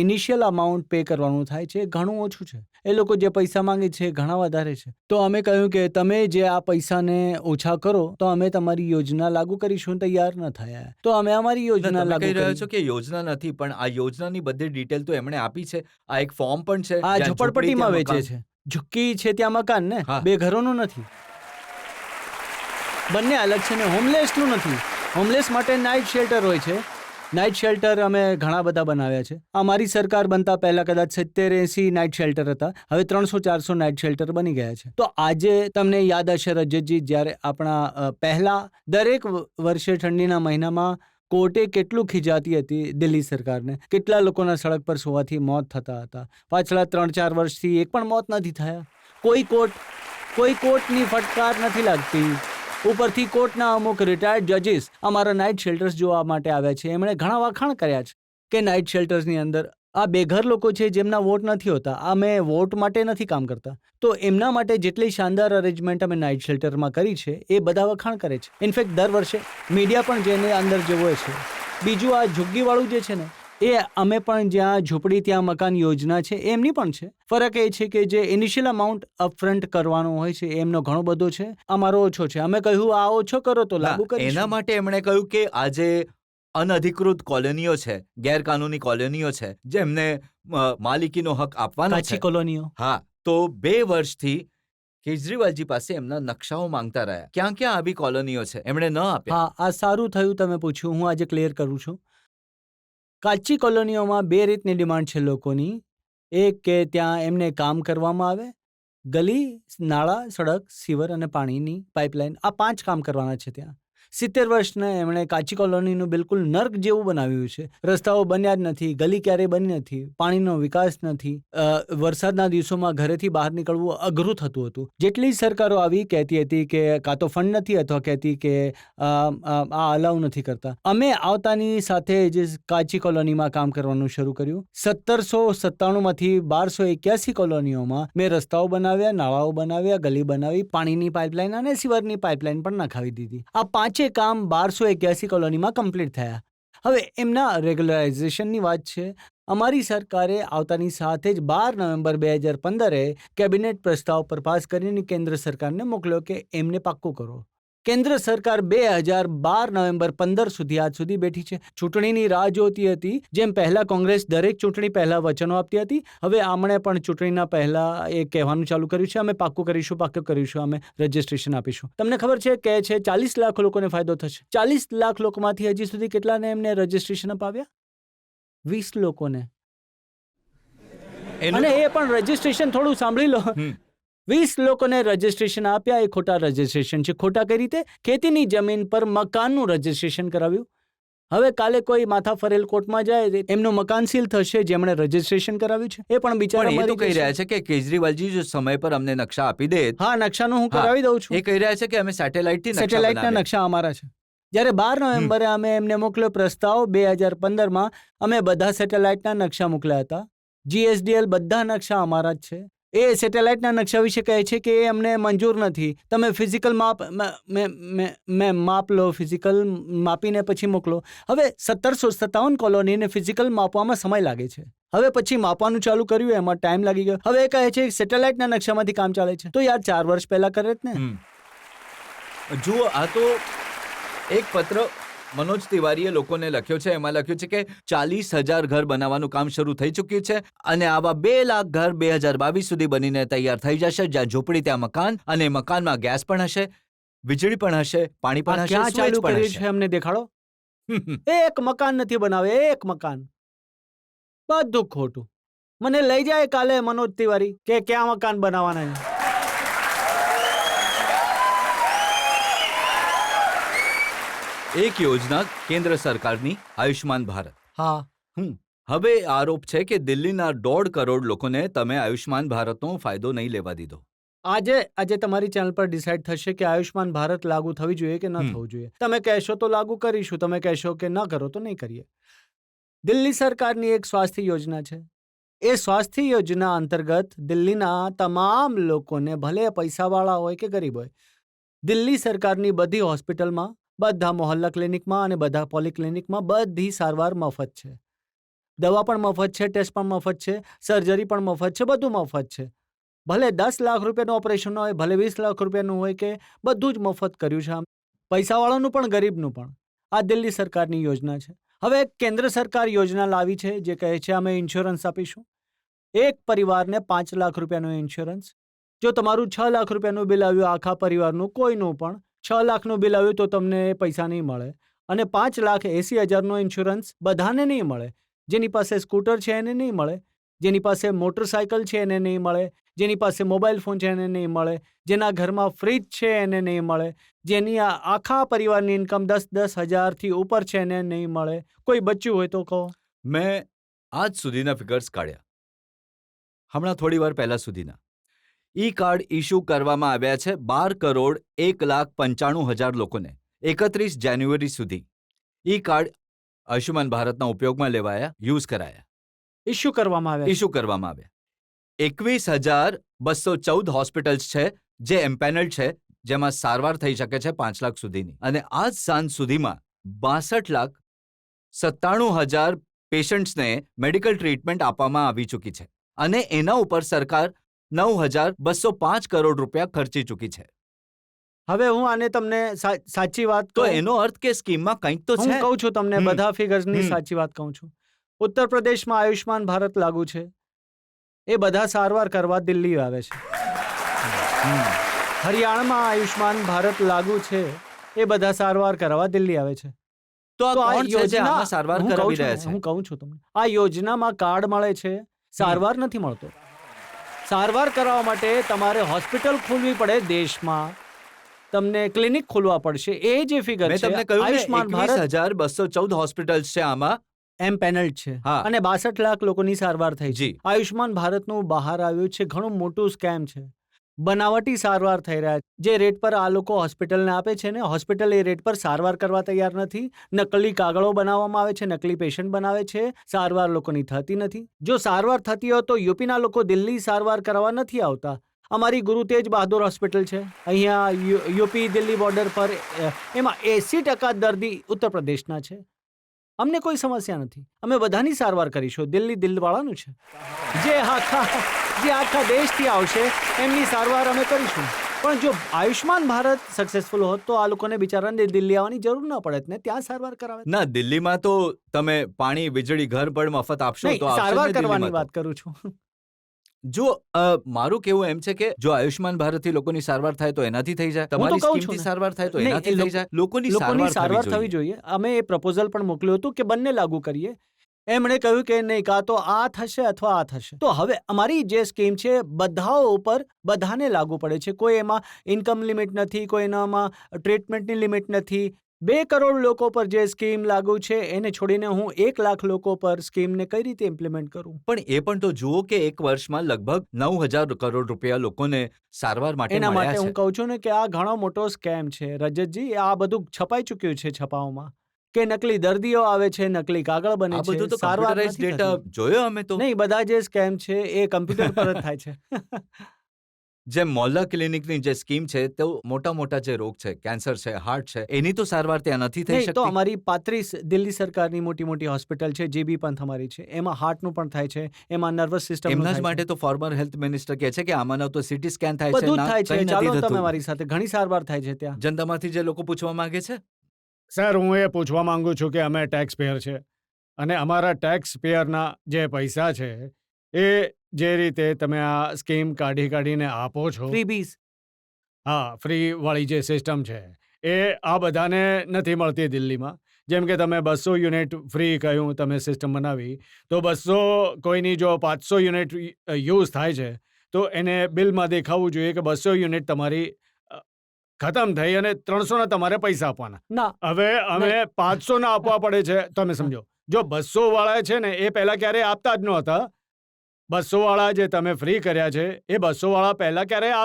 ઇનિશિયલ અમાઉન્ટ પે કરવાનું થાય છે ઘણું ઓછું છે. એ લોકો જે પૈસા માંગે છે ઘણા વધારે છે. તો અમે કહ્યું કે તમે જે આ પૈસાને ઓછા કરો તો અમે તમારી યોજના લાગુ કરીશું. તૈયાર ન થયા તો અમે અમારી યોજના તમે લાગુ કહી રહ્યો કરી. છો કે યોજના નથી, પણ આ યોજનાની બધી ડિટેલ તો એમણે આપી છે. આ એક ફોર્મ પણ છે. આ જ્યાં ઝુંપડપટ્ટીમાં ઝૂંપડી, વેચે ત્યાં છે. ઝુક્કી છે ત્યાં મકાન ને, હા. 2 ઘરોનું નથી. બંને અલગ છે ને. હોમલેસનું નથી. હોમલેસ માટે નાઇટ શેલ્ટર હોય છે. નાઇટ શેલ્ટર અમે ઘણા બધા બનાવ્યા છે. અમારી સરકાર બનતા પહેલા કદાચ 70-80 નાઇટ શેલ્ટર હતા. હવે 300-400 નાઇટ શેલ્ટર બની ગયા છે. તો આજે તમને યાદ હશે રજતજી, જ્યારે આપણા પહેલા દરેક વર્ષે ઠંડીના મહિનામાં કોર્ટે કેટલું ખીજાતી હતી દિલ્હી સરકારને. કેટલા લોકોના સડક પર સુવાથી મોત થતા હતા. પાછલા 3-4 વર્ષથી એક પણ મોત નથી થયા. કોઈ કોર્ટની ફટકાર નથી લાગતી. ઉપરથી કોર્ટના અમુક રિટાયર્ડ જજીસ અમારા નાઇટ શેલ્ટર્સ જોવા માટે આવ્યા છે. એમણે ઘણા વખાણ કર્યા છે કે નાઇટ શેલ્ટર્સની અંદર આ બેઘર લોકો છે જેમના વોટ નથી હોતા. અમે વોટ માટે નથી કામ કરતા. તો એમના માટે જેટલી શાનદાર અરેન્જમેન્ટ અમે નાઇટ શેલ્ટરમાં કરી છે એ બધા વખાણ કરે છે. ઇનફેક્ટ દર વર્ષે મીડિયા પણ જેને અંદર જવો છે. બીજું આ ઝુગ્ગીવાળું જે છે ને, એ અમે પણ જ્યાં ઝૂંપડી ત્યાં મકાન યોજના છે એમની પણ છે. ફરક એ છે કે જે ઇનિશિયલ અમાઉન્ટ અપફ્રન્ટ કરવાનો હોય છે એમનો ઘણો બધો છે, અમારો ઓછો છે. અમે કહ્યું આ ઓછો કરો તો લાગુ કરીશું. એના માટે એમણે કહ્યું કે આજે અનધિકૃત કોલોનીઓ છે, ગેરકાનૂની કોલોનીઓ છે, જેમને માલિકીનો હક આપવાનો કાચી છે. કોલોનીઓ. હા, તો 2 વર્ષથી કેજરીવાલજી પાસે એમના નકશાઓ માંગતા રહ્યા. ક્યાં ક્યાં આવી કોલોનીઓ છે એમણે ન આપ્યા. હા, આ સારું થયું તમે પૂછ્યું. હું આજે ક્લિયર કરું છું. કાચી કોલોનીઓમાં 2 રીતની ડિમાન્ડ છે લોકોની. એક કે ત્યાં એમને કામ કરવામાં આવે, ગલી, નાળા, સડક, સીવર અને પાણીની પાઇપલાઇન, આ 5 કામ કરવાના છે ત્યાં. 70 વર્ષને એમણે કાચી કોલોનીનું બિલકુલ નર્ક જેવું બનાવ્યું છે. રસ્તાઓ બન્યા જ નથી, ગલી ક્યારેય બની નથી, પાણીનો વિકાસ નથી. વરસાદના દિવસોમાં ઘરેથી બહાર નીકળવું અઘરું થતું હતું. જેટલી સરકારો આવી કહેતી હતી કે કાં તો ફંડ નથી અથવા કહેતી કે આ અલાઉ નથી કરતા. અમે આવતાની સાથે જ કાચી કોલોનીમાં કામ કરવાનું શરૂ કર્યું. 1797માંથી 1281 કોલોનીઓમાં મેં રસ્તાઓ બનાવ્યા, નાળાઓ બનાવ્યા, ગલી બનાવી, પાણીની પાઇપલાઇન અને સીવરની પાઇપલાઇન પણ નખાવી દીધી. આ 5 કામ 1281 કોલોનીમાં કમ્પ્લીટ થયા. હવે એમના રેગ્યુલરાઇઝેશનની વાત છે. અમારી સરકારે આવતાની સાથે જ 12 નવેમ્બર 2015 કેબિનેટ પ્રસ્તાવ પર પાસ કરીને કેન્દ્ર સરકારને મોકલ્યો કે એમને પાક્કું કરો. કેન્દ્ર સરકાર 2012 નવેમ્બર 15 સુધી આજ સુધી બેઠી છે. ચૂંટણીની રાહ જોતી હતી. જેમ પહેલા કોંગ્રેસ દરેક ચૂંટણી પહેલા વચનો આપતી હતી, હવે આમણે પણ ચૂંટણીના પહેલા એ કહેવાનું ચાલુ કર્યું છે, અમે પાક્કું કરીશું, અમે રજીસ્ટ્રેશન આપીશું. તમને ખબર છે કે 40 લાખ લોકોને ફાયદો થશે. 40 લાખ લોકોમાંથી હજી સુધી કેટલાને એમને રજીસ્ટ્રેશન અપાવ્યા? 20 લોકોને. અને એ પણ રજીસ્ટ્રેશન, થોડું સાંભળી લો, 20 લોકોને રજીસ્ટ્રેશન આપ્યા. એ ખોટા રજીસ્ટ્રેશન છે. ખોટા કઈ રીતે? ખેતીની જમીન પર મકાનનું રજીસ્ટ્રેશન કરાવ્યું. હવે કાલે કોઈ માથા ફરેલ કોર્ટમાં જાય, એમનું મકાન સીલ થશે જેમણે રજીસ્ટ્રેશન કરાવ્યું છે. એ પણ બિચારા પણ એ તો મરી કહી જશે. રહ્યા છે કે કેજરીવાલજી જો સમય પર અમને નકશા આપી દે. હા, નકશાનું હું હા, કરાવી દઉં છું. એ કહી રહ્યા છે કે અમે સેટેલાઇટથી નકશા સેટેલાઇટના બનાવ્યા. નકશા અમારા છે. જ્યારે 12 નવેમ્બરે અમે એમને મોકલ્યો પ્રસ્તાવ, 2015માં અમે બધા સેટેલાઇટના નકશા મોકલ્યા હતા. GSDL બધા નકશા અમારા જ છે. એ સેટેલાઇટના નકશા વિશે કહે છે કે એ અમને મંજૂર નથી. તમે ફિઝિકલ માપ લો, ફિઝિકલ માપીને પછી મોકલો. હવે 1757 કોલોનીને ફિઝિકલ માપવામાં સમય લાગે છે. હવે પછી માપવાનું ચાલુ કર્યું, એમાં ટાઈમ લાગી ગયો. હવે એ કહે છે સેટેલાઇટના નકશામાંથી કામ ચાલે છે. તો યાર 4 વર્ષ પહેલા કરે જ ને. જુઓ, આ તો એક પત્ર મનોજ તિવારીએ લોકોને લખ્યો છે. એમાં લખ્યું છે કે 40,000 ઘર બનાવવાનું કામ શરૂ થઈ ચૂક્યું છે અને આવા 2 લાખ ઘર 2022 સુધી બનીને તૈયાર થઈ જશે. જ્યાં ઝૂંપડી ત્યાં મકાન, અને મકાનમાં ગેસ પણ હશે, વીજળી પણ હશે, પાણી પણ હશે, ક્યાં સ્વિચ ચાલુ પણ કર્યું છે હશે. અમને દેખાડો. એક મકાન નથી બનાવે, એક મકાન. બધું ખોટું. મને લઈ જાય કાલે મનોજ તિવારી કે ક્યાં મકાન બનાવવાના છે. એક યોજના કેન્દ્ર સરકારની આયુષ્માન ભારત. હા, હવે આરોપ છે કે દિલ્હીના 1.5 કરોડ લોકોને તમે આયુષ્માન ભારતનો ફાયદો નહીં લેવા દીધો. આજે તમારી ચેનલ પર ડિસાઇડ થશે કે આયુષ્માન ભારત લાગુ થવી જોઈએ કે ન થવું જોઈએ. તમે કહેશો તો લાગુ કરીશું, તમે કહેશો કે ન કરો તો નહીં કરીએ. દિલ્હી સરકારની એક સ્વાસ્થ્ય યોજના છે. એ સ્વાસ્થ્ય યોજના અંતર્ગત દિલ્હીના તમામ લોકોને, ભલે પૈસાવાળા હોય કે ગરીબ હોય, દિલ્હી સરકારની બધી હોસ્પિટલમાં, બધા મોહલ્લા ક્લિનિકમાં અને બધા પોલિક્લિનિકમાં બધી સારવાર મફત છે. દવા પણ મફત છે, ટેસ્ટ પણ મફત છે, સર્જરી પણ મફત છે, બધું મફત છે. ભલે 10 લાખ રૂપિયાનું ઓપરેશન હોય, ભલે 20 લાખ રૂપિયાનું હોય, કે બધું જ મફત કર્યું છે. પૈસાવાળાનું પણ ગરીબનું પણ. આ દિલ્હી સરકારની યોજના છે. હવે કેન્દ્ર સરકાર યોજના લાવી છે જે કહે છે અમે ઇન્સ્યોરન્સ આપીશું. એક પરિવારને 5 લાખ રૂપિયાનું ઇન્સ્યોરન્સ. જો તમારું 6 લાખ રૂપિયાનું બિલ આવ્યું આખા પરિવારનું, કોઈનું પણ 6 લાખનું બિલ આવ્યું તો તમને પૈસા નહીં મળે. અને 5,80,000નો ઇન્સ્યોરન્સ બધાને નહીં મળે. જેની પાસે સ્કૂટર છે એને નહીં મળે, જેની પાસે મોટરસાયકલ છે એને નહીં મળે, જેની પાસે મોબાઈલ ફોન છે એને નહીં મળે, જેના ઘરમાં ફ્રીજ છે એને નહીં મળે, જેની આખા પરિવારની ઇન્કમ 10-10 હજારથી ઉપર છે એને નહીં મળે. કોઈ બચ્યું હોય તો કહો. મેં આજ સુધીના ફિગર્સ કાઢ્યા, હમણાં થોડી વાર પહેલા સુધીના. ઈ કાર્ડ ઇસ્યુ કરવામાં આવ્યા છે 12,01,95,000 લોકોને 31 જાન્યુઆરી સુધી. ઈ કાર્ડ આયુષ્યમાન ભારતના ઉપયોગમાં લેવાયા, યુઝ કરાયા, ઇસ્યુ કરવામાં આવે. ઇસ્યુ કરવામાં આવ્યા. 21,214 હોસ્પિટલ્સ છે જે એમ્પેનલ્ડ છે, જેમાં સારવાર થઈ શકે છે 5 લાખ સુધીની. અને આજ સાંજ સુધીમાં 62,97,000 પેશન્ટ્સને મેડિકલ ટ્રીટમેન્ટ આપવામાં આવી ચૂકી છે. અને એના ઉપર સરકાર 9,205 કરોડ રૂપિયા ખર્ચી ચૂકી છે. હવે હું આને તમને સાચી વાત તો કહું. એનો અર્થ કે સ્કીમમાં કંઈક તો હું છે. કહું છું તમને બધા ફિગર્સની હમ. સાચી વાત કહું છું. ઉત્તર પ્રદેશમાં આયુષ્માન ભારત લાગુ છે. એ બધા સારવાર કરવા દિલ્હી આવે છે. હરિયાણામાં આયુષ્માન ભારત લાગુ છે. એ બધા સારવાર કરવા દિલ્હી આવે છે. તો આ તો આ કોણ છે જે યોજના આમાં સારવાર હું કહું કરાવી છું રહ્યા ને, છે? હું કહું છું તમને, આ યોજનામાં કાર્ડ મળે છે, સારવાર નથી મળતો. સારવાર કરાવવા માટે તમારે હોસ્પિટલ ખોલવી પડે દેશમાં, તમને ક્લિનિક ખોલવા પડશે. એ જે ફિગર મેં છે તમને કહ્યું ને, આયુષ્માન ભારત 21,214 હોસ્પિટલ્સ છે આમાં. એમ પેનલ્ડ છે. હા. અને 62 લાખ લોકોની સારવાર થઈ છે. જી. આયુષ્માન ભારતનું બહાર આવ્યું છે, ઘણું મોટું સ્કેમ છે. બનાવટી સારવાર થઈ રહ્યા છે. જે રેટ પર આ લોકો હોસ્પિટલને આપે છે ને, હોસ્પિટલ એ રેટ પર સારવાર કરવા તૈયાર નથી. નકલી કાગળો બનાવવામાં આવે છે, નકલી પેશન્ટ બનાવે છે, સારવાર લોકોની થતી નથી. જો સારવાર થતી હોય તો યુપીના લોકો દિલ્હી સારવાર કરવા નથી આવતા. અમારી ગુરુ તેજ બહાદુર હોસ્પિટલ છે અહીંયા યુપી દિલ્હી બોર્ડર પર, એમાં 80% દર્દી ઉત્તર પ્રદેશના છે. અમને કોઈ સમસ્યા નથી, અમે બધાની સારવાર કરીશું. દિલ્હી દિલવાળાનું છે. જે આખા દેશથી આવશે એમની સારવાર અમે કરીશું. પણ જો આયુષ્માન ભારત સક્સેસફુલ હોત તો આ લોકોને બિચારાને દિલ્હી આવવાની જરૂર ન પડે ને ત્યાં સારવાર કરાવે. ના, દિલ્હીમાં તો તમે પાણી, વીજળી, ઘર પણ મફત આપશો નહીં, તો આવશે સારવાર ને કરવાની દિલ્હીમાં વાત કરું છું. તો. જો મારું કેવું એમ છે કે જો આયુષ્માન ભારતથી લોકોની સારવાર થાય તો એનાથી થઈ જાય, તમારી કહું છું સ્કીમથી ને. સારવાર થાય તો નહીં, એનાથી થઈ જાય. લોકોની લોકોની સારવાર સારવાર થવી જોઈએ. અમે એ પ્રપોઝલ પણ મોકલ્યું હતું કે બંને લાગુ કરીએ. એમણે કહ્યું કે નહીં, કાં તો આ થશે અથવા આ થશે. તો હવે અમારી જે સ્કીમ છે બધાઓ ઉપર બધાને લાગુ પડે છે. કોઈ એમાં ઇન્કમ લિમિટ નથી, કોઈ એનામાં ટ્રીટમેન્ટની લિમિટ નથી. 2 કરોડ લોકો પર જે સ્કીમ લાગુ છે એને છોડીને હું 1 લાખ લોકો પર સ્કીમને કઈ રીતે ઇમ્પ્લિમેન્ટ કરું? પણ એ પણ તો જુઓ કે એક વર્ષમાં લગભગ 9,000 કરોડ રૂપિયા લોકોને સારવાર માટે એના માટે મળ્યા હું છે. કહું છું ને કે આ ઘણો મોટો સ્કેમ છે રજતજી. આ બધું છપાઈ ચૂક્યું છે છપાઓમાં. કે નકલી દર્દીઓ આવે છે, નકલી કાગળ બને આ છે, બધું તો સારવાર કમ્પ્યુટરાઇઝ નથી ડેટા થતી. જોયો અમે તો. નહીં, બધા જે સ્કેમ છે એ કમ્પ્યુટર પર જ થાય છે. જેમ મોહલ્લા ક્લિનિકની જે સ્કીમ છે, તો મોટા મોટા જે રોગ છે, કેન્સર છે, હાર્ટ છે, એની તો સારવાર ત્યાં નથી થઈ નહીં, તો શકતી. અમારી 35 દિલ્હી સરકારની મોટી મોટી હોસ્પિટલ છે, જે બી પંથ અમારી છે, એમાં હાર્ટનું પણ થાય છે, એમાં નર્વસ સિસ્ટમ એમના જ માટે તો ફોર્મર હેલ્થ મિનિસ્ટર કહે છે કે આમાંનો તો સીટી સ્કેન થાય છે, બધું જ ના થાય છે. કંઈ નથી ચાલો તમે થતું. મારી સાથે, ઘણી સારવાર થાય છે ત્યાં. જનતામાંથી જે લોકો પૂછવા માંગે છે, સર, હું એ પૂછવા માંગુ છું કે અમે ટેક્સ પેયર છે અને અમારા ટેક્સ પેયરના જે પૈસા છે એ જે રીતે તમે આ સ્કીમ કાઢીને આપો છો, ફ્રીબીઝ. હા, ફ્રી વાળી જે સિસ્ટમ છે એ આ બધાને નથી મળતી દિલ્હીમાં. જેમ કે તમે 200 યુનિટ ફ્રી કહ્યું, તમે સિસ્ટમ બનાવી, તો 200 કોઈની જો 500 યુનિટ યુઝ થાય છે તો એને બિલમાં દેખાવું જોઈએ કે 200 યુનિટ તમારી ખતમ થઈ અને 300ના તમારે પૈસા આપવાના. ના, હવે અમે 500ના આપવા પડે છે. તમે સમજો, જો 200 વાળા છે ને એ પહેલા ક્યારેય આપતા જ નહોતા. 200 વાળા જે તમે ફ્રી કર્યા છે એ 200 વાળા પહેલા ક્યારેય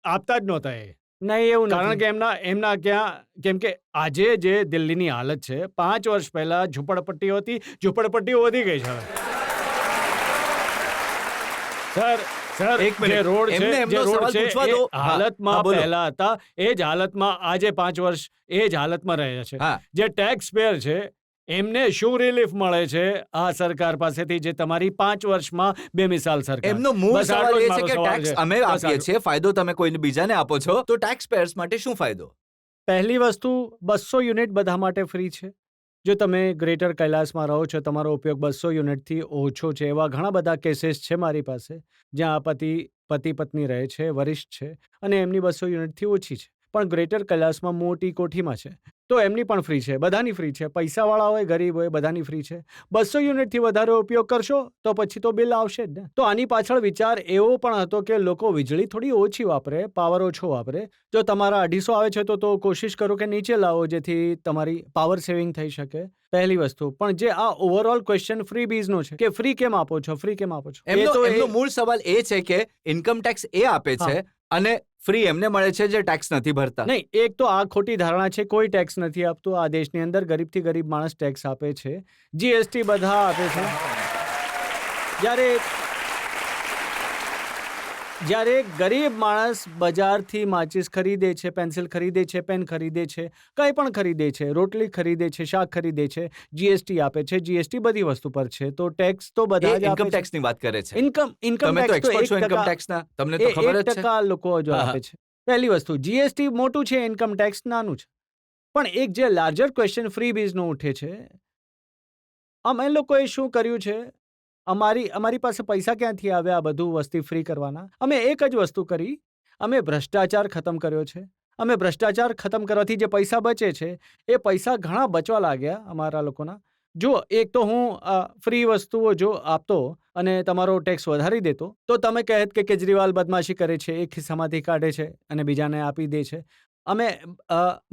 આપતા જ નહોતા. એ નહીં, એવું કારણ નથી. કે એમના ક્યાં, કેમ કે આજે જે દિલ્હીની હાલત છે, 5 વર્ષ પહેલા ઝૂંપડપટ્ટીઓ હતી, ઝૂંપડપટ્ટીઓ વધી ગઈ છે હવે. સર, એક મિનિટ, જે રોડ છે, એમને જે એમનો રોડ સવાલ છે પૂછવા એ દો. હા, હાલતમાં હા, બોલો. પહેલા હતા, એ જ હાલતમાં આજે 5 વર્ષ એ જ હાલતમાં રહ્યા છે. હા, જે ટેક્સ પેયર છે એમને શું રિલીફ મળે છે આ સરકાર પાસેથી, જે તમારી 5 વર્ષમાં બેમિસાલ સરકાર? એમનો મૂળ બસ સવાલ આટલો જ એ છે મારો કે સવાલ ટેક્સ છે. અમે બસ આપીએ આટલું. છીએ, ફાયદો તમે કોઈને બીજાને આપો છો, તો ટેક્સ પેયર્સ માટે શું ફાયદો? પહેલી વસ્તુ, 200 યુનિટ બધા માટે ફ્રી છે. જો તમે ગ્રેટર કૈલાસમાં રહો છો, તમારો ઉપયોગ 200 યુનિટથી ઓછો છે, એવા ઘણા બધા કેસીસ છે મારી પાસે, જ્યાં પતિ પત્ની રહે છે, વરિષ્ઠ છે, અને એમની 200 યુનિટથી ઓછી છે, પણ ગ્રેટર કૈલાસમાં મોટી કોઠીમાં છે, તો એમની પણ ફ્રી છે, બધાની ફ્રી છે. પૈસાવાળા હોય, ગરીબ હોય, બધાની ફ્રી છે. 200 યુનિટથી વધારે ઉપયોગ કરશો તો પછી તો બિલ આવશે જ ને. તો આની પાછળ વિચાર એવો પણ હતો કે લોકો વીજળી થોડી ઓછી વાપરે, પાવર ઓછો વાપરે. જો તમારા 250 આવે છે તો કોશિશ કરો કે નીચે લાવો, જેથી તમારી પાવર સેવિંગ થઈ શકે. પહેલી વસ્તુ. પણ જે આ ઓવરઓલ ક્વેશ્ચન ફ્રી બીઝનો છે કે ફ્રી કેમ આપો છો, ફ્રી કેમ આપો છો, એમનો મૂળ સવાલ એ છે કે ઇન્કમ ટેક્સ એ આપે છે અને ફ્રી એમને મળે છે જે ટેક્સ નથી ભરતા. નહીં, એક તો આ ખોટી ધારણા છે, કોઈ ટેક્સ નથી આપતું આ દેશની અંદર. ગરીબથી ગરીબ માણસ ટેક્સ આપે છે, જીએસટી બધા આપે છે. જ્યારે ગરીબ માણસ બજારથી માચિસ ખરીદે છે, પેન્સિલ ખરીદે છે, પેન ખરીદે છે, કંઈ પણ ખરીદે છે, રોટલી ખરીદે છે, શાક ખરીદે છે, જીએસટી આપે છે. જીએસટી બધી વસ્તુ પર છે, તો ટેક્સ તો બધા જ આપે ઇન્કમ છે. ટેક્સની વાત કરે છે. ઇન્કમ તમે તો ટેક્સ તો એક્સપર્ટ છો ઇન્કમ 1% ટેક્સના, તમને તો ખબર જ છે. 1% લોકો જો હા, આપે છે. પહેલી વસ્તુ, જીએસટી મોટું છે, ઇન્કમ ટેક્સ નાનું છે. પણ એક જે લાર્જર ક્વેશ્ચન ફ્રી બીઝનો ઉઠે છે, અમે લોકોએ શું કર્યું છે, અમારી પાસે પૈસા ક્યાંથી આવ્યા આ બધું વસ્તી ફ્રી કરવાના? અમે એક જ વસ્તુ કરી, અમે ભ્રષ્ટાચાર ખતમ કર્યો છે. અમે ભ્રષ્ટાચાર ખતમ કરવાથી જે પૈસા બચે છે એ પૈસા ઘણા બચવા લાગ્યા અમારા લોકોના. જો એક તો હું ફ્રી વસ્તુઓ જો આપતો અને તમારો ટેક્સ વધારી દેતો, તો તમે કહેત કે કેજરીવાલ બદમાશી કરે છે, એક ખિસ્સામાંથી કાઢે છે અને બીજાને આપી દે છે. અમે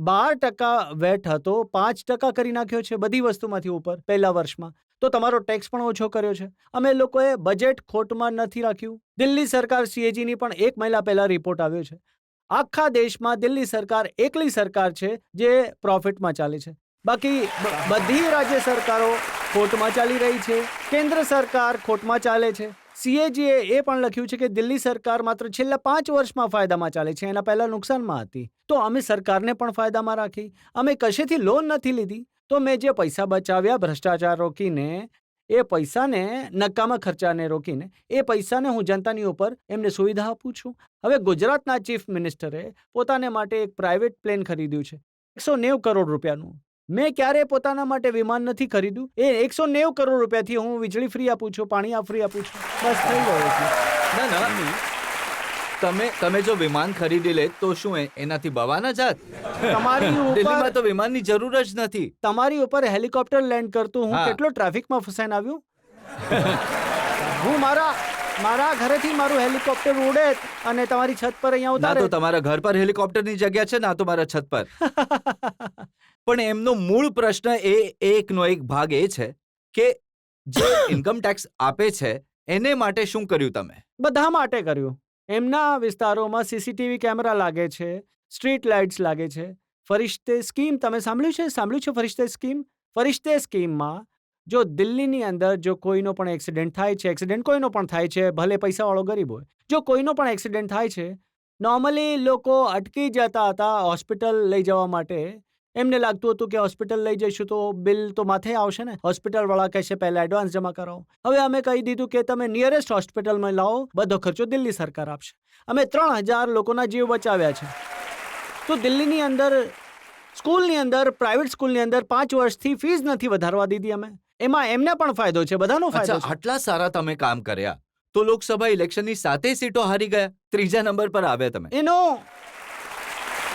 12% વેટ હતો, 5% કરી નાખ્યો છે બધી વસ્તુમાંથી ઉપર પહેલા વર્ષમાં. તો તમારો ટેક્સ પણ ઓછો કર્યો છે. અમે લોકોએ બજેટ ખોટમાં નથી રાખ્યું. દિલ્હી સરકાર CAGની પણ 1 મહિના પહેલા રિપોર્ટ આવ્યો છે. આખા દેશમાં દિલ્હી સરકાર એકલી સરકાર છે જે પ્રોફિટમાં ચાલે છે. બાકી બધી રાજ્ય સરકારો ખોટમાં ચાલી રહી છે. કેન્દ્ર સરકાર ખોટમાં ચાલે છે. CAGએ એ પણ લખ્યું છે કે દિલ્હી સરકાર માત્ર છેલ્લા 5 વર્ષમાં ફાયદામાં ચાલે છે, એના પહેલા નુકસાનમાં હતી. તો અમે સરકારને પણ ફાયદામાં રાખી. અમે કશેથી લોન નથી લીધી. તો મેં જે પૈસા બચાવ્યા ભ્રષ્ટાચાર રોકીને, એ પૈસાને નકામા ખર્ચાને રોકીને, એ પૈસાને હું જનતાની ઉપર એમને સુવિધા આપું છું. હવે ગુજરાતના ચીફ મિનિસ્ટરે પોતાને માટે એક પ્રાઇવેટ પ્લેન ખરીદ્યું છે 190 કરોડ રૂપિયાનું. મેં ક્યારે પોતાના માટે વિમાન નથી ખરીદ્યું. એ 190 કરોડ રૂપિયાથી હું વીજળી ફ્રી આપું છું, પાણી ફ્રી આપું છું. બસ થઈ ગયો. ના, તમે જો વિમાન ખરીદી લે તો શું એનાથી બવા ના જાત? તમારી દિલ્હીમાં ઉપર તો વિમાનની જરૂર જ નથી. તમારી ઉપર હેલિકોપ્ટર લેન્ડ કરતું હું હા. કેટલો ટ્રાફિકમાં ફસાઈને આવ્યું. હું મારા ઘરેથી મારું હેલિકોપ્ટર ઉડે અને તમારી છત પર અહીંયા ના તો ઉતારે. તમારા ઘર પર હેલિકોપ્ટરની જગ્યા છે, ના તો મારા છત પર. પણ એમનો મૂળ પ્રશ્ન એકનો એક ભાગ એ છે કે જે ઇન્કમ ટેક્સ આપે છે એને માટે શું કર્યું તમે? બધા માટે કર્યું. એમના વિસ્તારોમાં CCTV કેમેરા લાગે છે, સ્ટ્રીટ લાઇટ્સ લાગે છે, ફરિશ્તે સ્કીમ તમે સાંભળ્યું છે ફરિશ્તે સ્કીમમાં જો દિલ્હીની અંદર જો કોઈનો પણ એક્સિડન્ટ થાય છે, એક્સિડન્ટ કોઈનો પણ થાય છે, ભલે પૈસાવાળો ગરીબ હોય, જો કોઈનો પણ એક્સિડન્ટ થાય છે, નોર્મલી લોકો અટકી જતા હતા હોસ્પિટલ લઈ જવા માટે. એમને લાગતું હતું કે હોસ્પિટલ લઈ જઈશું તો બિલ તો માથે આવશે ને. હોસ્પિટલવાળા કહેશે પહેલા એડવાન્સ જમા કરાવો. હવે અમે કહી દીધું કે તમે નિયરેસ્ટ હોસ્પિટલમાં લાવો, બધો ખર્ચો દિલ્હી સરકાર આપશે. અમે 3000 લોકોના જીવ બચાવ્યા છે. તો દિલ્હીની અંદર સ્કૂલની અંદર, પ્રાઇવેટ સ્કૂલની અંદર 5 વર્ષથી ફીસ નથી વધારવા દીધી અમે. એમાં એમને પણ ફાયદો છે, બધાનો ફાયદો અચ્છા, છે. આટલા સારા તમે કામ કર્યા તો લોકસભા ઇલેક્શનની 7 સીટો હારી ગયા, 3જા નંબર પર આવ્યા તમે. એનું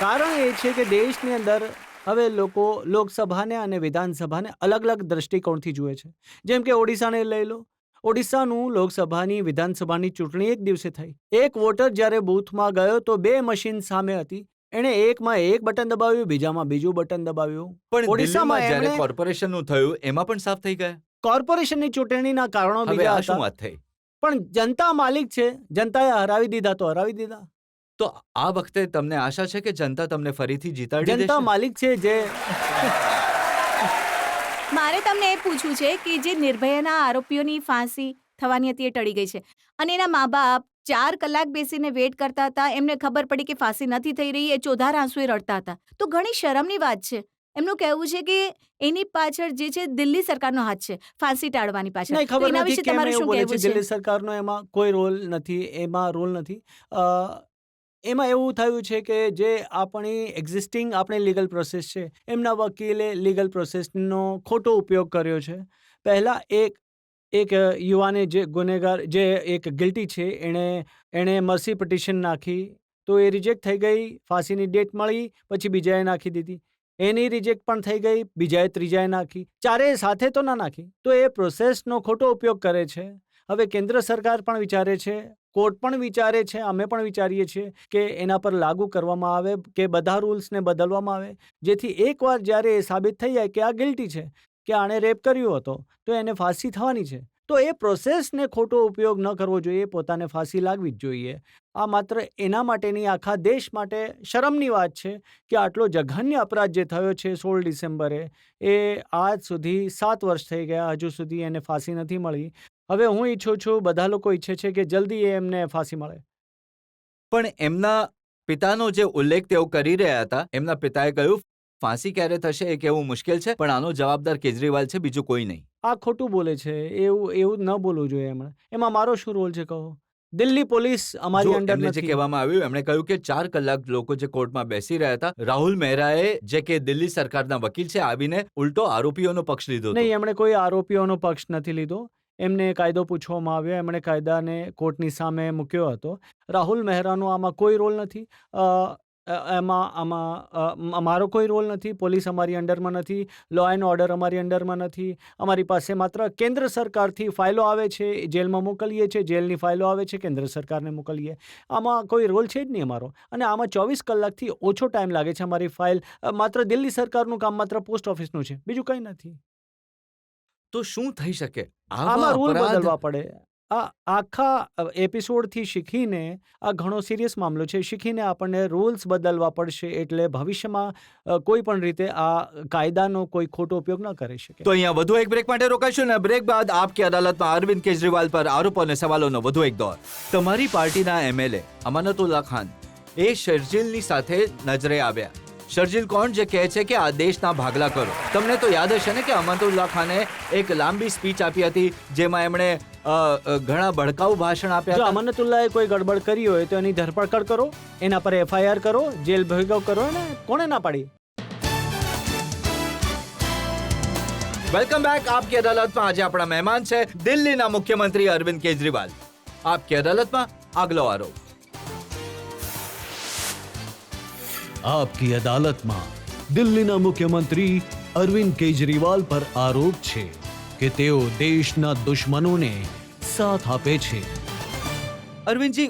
કારણ એ છે કે દેશની અંદર હવે લોકો લોકસભાને અને વિધાનસભાને અલગ અલગ દ્રષ્ટિકોણથી જુએ છે. જેમ કે ઓડિશાને લઈ લો. ઓડિશાનું લોકસભાની વિધાનસભાની ચૂંટણી એક દિવસે થઈ. એક વોટર જ્યારે બૂથમાં ગયો તો 2 મશીન સામે હતી. એણે એકમાં એક બટન દબાવ્યું, બીજામાં બીજું બટન દબાવ્યું. પણ ઓડિશામાં દિલ્હીમાં જ્યારે એમણે કોર્પોરેશનનું થયું એમાં પણ સાફ થઈ ગયા. કોર્પોરેશનની ચૂંટણીના કારણો હવે બીજા આ શું હતા, વાત થઈ? પણ જનતા માલિક છે. જનતાએ હરાવી દીધા તો હરાવી દીધા. તો આ વખતે તમને આશા છે કે જનતા તમને ફરીથી જીતાડી જનતા દેશે? માલિક છે જે મારે તમને એ પૂછવું છે કે જે નિર્ભયાના આરોપીઓની ફાંસી થવાની હતી એ ટળી ગઈ છે અને એના મા બાપ 4 કલાક બેસીને વેટ કરતા હતા. એમને ખબર પડી કે ફાંસી નથી થઈ રહી, એ ચોધાર આંસુએ રડતા હતા. તો ઘણી શરમની વાત છે. એમનું કહેવું છે કે એની પાછળ જે છે દિલ્હી સરકારનો હાથ છે, ફાંસી ટાળવાની પાછળ. નહીં, તો ખબર એના નથી વિશે કેમ તમારું એવું શું બોલે છે. કહેવું છે? દિલ્હી સરકારનો એમાં કોઈ રોલ નથી. એમાં એવું થયું છે કે જે આપણી એક્ઝિસ્ટિંગ આપણી લીગલ પ્રોસેસ છે, એમના વકીલે લીગલ પ્રોસેસનો ખોટો ઉપયોગ કર્યો છે. પહેલાં એક યુવાને જે ગુનેગાર જે એક ગિલ્ટી છે એણે મર્સી પિટિશન નાખી તો એ રિજેક્ટ થઈ ગઈ. ફાંસીની ડેટ મળી, પછી બીજાએ નાખી દીધી. એની રિજેક્ટ પણ થઈ ગઈ, બીજાએ ત્રીજાએ નાખી. ચારેય સાથે તો ના નાખી. તો એ પ્રોસેસનો ખોટો ઉપયોગ કરે છે. હવે કેન્દ્ર સરકાર પણ વિચારે છે, કોર્ટ પણ વિચારે છે, અમે પણ વિચારીએ છીએ કે એના પર લાગુ કરવામાં આવે, કે બધા રૂલ્સને બદલવામાં આવે, જેથી એકવાર જ્યારે એ સાબિત થઈ જાય કે આ ગિલ્ટી છે, કે આણે રેપ કર્યો હતો, તો એને ફાંસી થવાની છે. તો એ પ્રોસેસને ખોટો ઉપયોગ ન કરવો જોઈએ, પોતાને ફાંસી લાગવી જ જોઈએ. આ માત્ર એના માટેની આખા દેશ માટે શરમની વાત છે કે આટલો જઘન્ય અપરાધ જે થયો છે 16 ડિસેમ્બરે, એ આજ સુધી 7 વર્ષ થઈ ગયા, હજુ સુધી એને ફાંસી નથી મળી. હવે હું ઈચ્છું છું, બધા લોકો ઈચ્છે છે કે જલ્દી એમને ફાંસી મળે. પણ એમના પિતાનો જે ઉલ્લેખ તેઓ કરી રહ્યા હતા, એમના પિતાએ કહ્યું ફાંસી ક્યારે થશે એ કહેવું મુશ્કેલ છે, પણ આનો જવાબદાર કેજરીવાલ છે, બીજું કોઈ નહીં. આ ખોટું બોલે છે. એવું ન બોલવું જોઈએ. એમાં મારો શું રોલ છે કહો? દિલ્હી પોલીસ અમારી જો અંડર એમને જે નથી. કહેવામાં આવ્યું, એમણે કહ્યું કે 4 કલાક લોકો જે કોર્ટમાં બેસી રહ્યા હતા, રાહુલ મહેરાએ જે કે દિલ્હી સરકારના વકીલ છે, આવીને ઉલટો આરોપીઓનો પક્ષ લીધો હતો. નહીં, એમણે કોઈ આરોપીઓનો પક્ષ નથી લીધો. એમને કાયદો પૂછવામાં આવ્યો, એમણે કાયદાને કોર્ટની સામે મૂક્યો હતો. રાહુલ મહેરાનો આમાં કોઈ રોલ નથી. મારો કોઈ રોલ નથી. પોલીસ અમારી અંડરમાં નથી. લો એન્ડ ઓર્ડર અમારી અંડરમાં નથી. અમારી પાસે માત્ર કેન્દ્ર સરકારથી ફાઇલો આવે છે, જેલમાં મોકલીએ છીએ. જેલની ફાઇલો આવે છે, કેન્દ્ર સરકારને મોકલીએ. આમાં કોઈ રોલ છે જ નહીં અમારો. અને આમાં 24 કલાકથી ઓછો ટાઈમ લાગે છે. અમારી ફાઇલ માત્ર દિલ્હી સરકારનું કામ માત્ર પોસ્ટ ઓફિસનું છે, બીજું કંઈ નથી. તો શું થઈ શકે? આમાં રૂલ બદલવા પડે. આ આખા એપિસોડથી શીખીને, આ ઘણો સિરિયસ મામલો છે, શીખીને આપણને રૂલ્સ બદલવા પડશે, એટલે ભવિષ્યમાં કોઈ પણ રીતે આ કાયદાનો કોઈ ખોટો ઉપયોગ ન કરી શકે. તો અહીંયા વધુ એક બ્રેક માટે રોકાઈશું ને બ્રેક બાદ આપકી અદાલતમાં અરવિંદ કેજરીવાલ પર આરોપો અને સવાલોનો વધુ એક દોર. તમારી પાર્ટીના એમએલએ અમાનતુલ્લા ખાન એ શર્જીલની સાથે નજરે આવ્યા. શર્જીલ કોણ જે કહે છે કે આ દેશના ભાગલા કરો. તમને તો યાદ હશે ને કે અમાનતુલ્લા ખાને એક લાંબી સ્પીચ આપી હતી, જેમાં એમણે ઘણા ભડકાઉ ભાષણ આપ્યા જો હતા. અમાનતુલ્લાએ કોઈ ગડબડ કરી હોય તો એની ધરપકડ કરો, એના પર FIR કરો, જેલ ભેગો કરો. ને કોણે ના પાડી? વેલકમ બેક આપકી અદાલતમાં. આજે આપણા મહેમાન છે દિલ્હીના મુખ્યમંત્રી અરવિંદ કેજરીવાલ. આપકી અદાલતમાં આગલો આરોપ. આપકી અદાલતમાં દિલ્હીના મુખ્યમંત્રી અરવિંદ કેજરીવાલ પર આરોપ છે કે તેઓ દેશના દુશ્મનોને સાથ આપે છે. અરવિંદજી,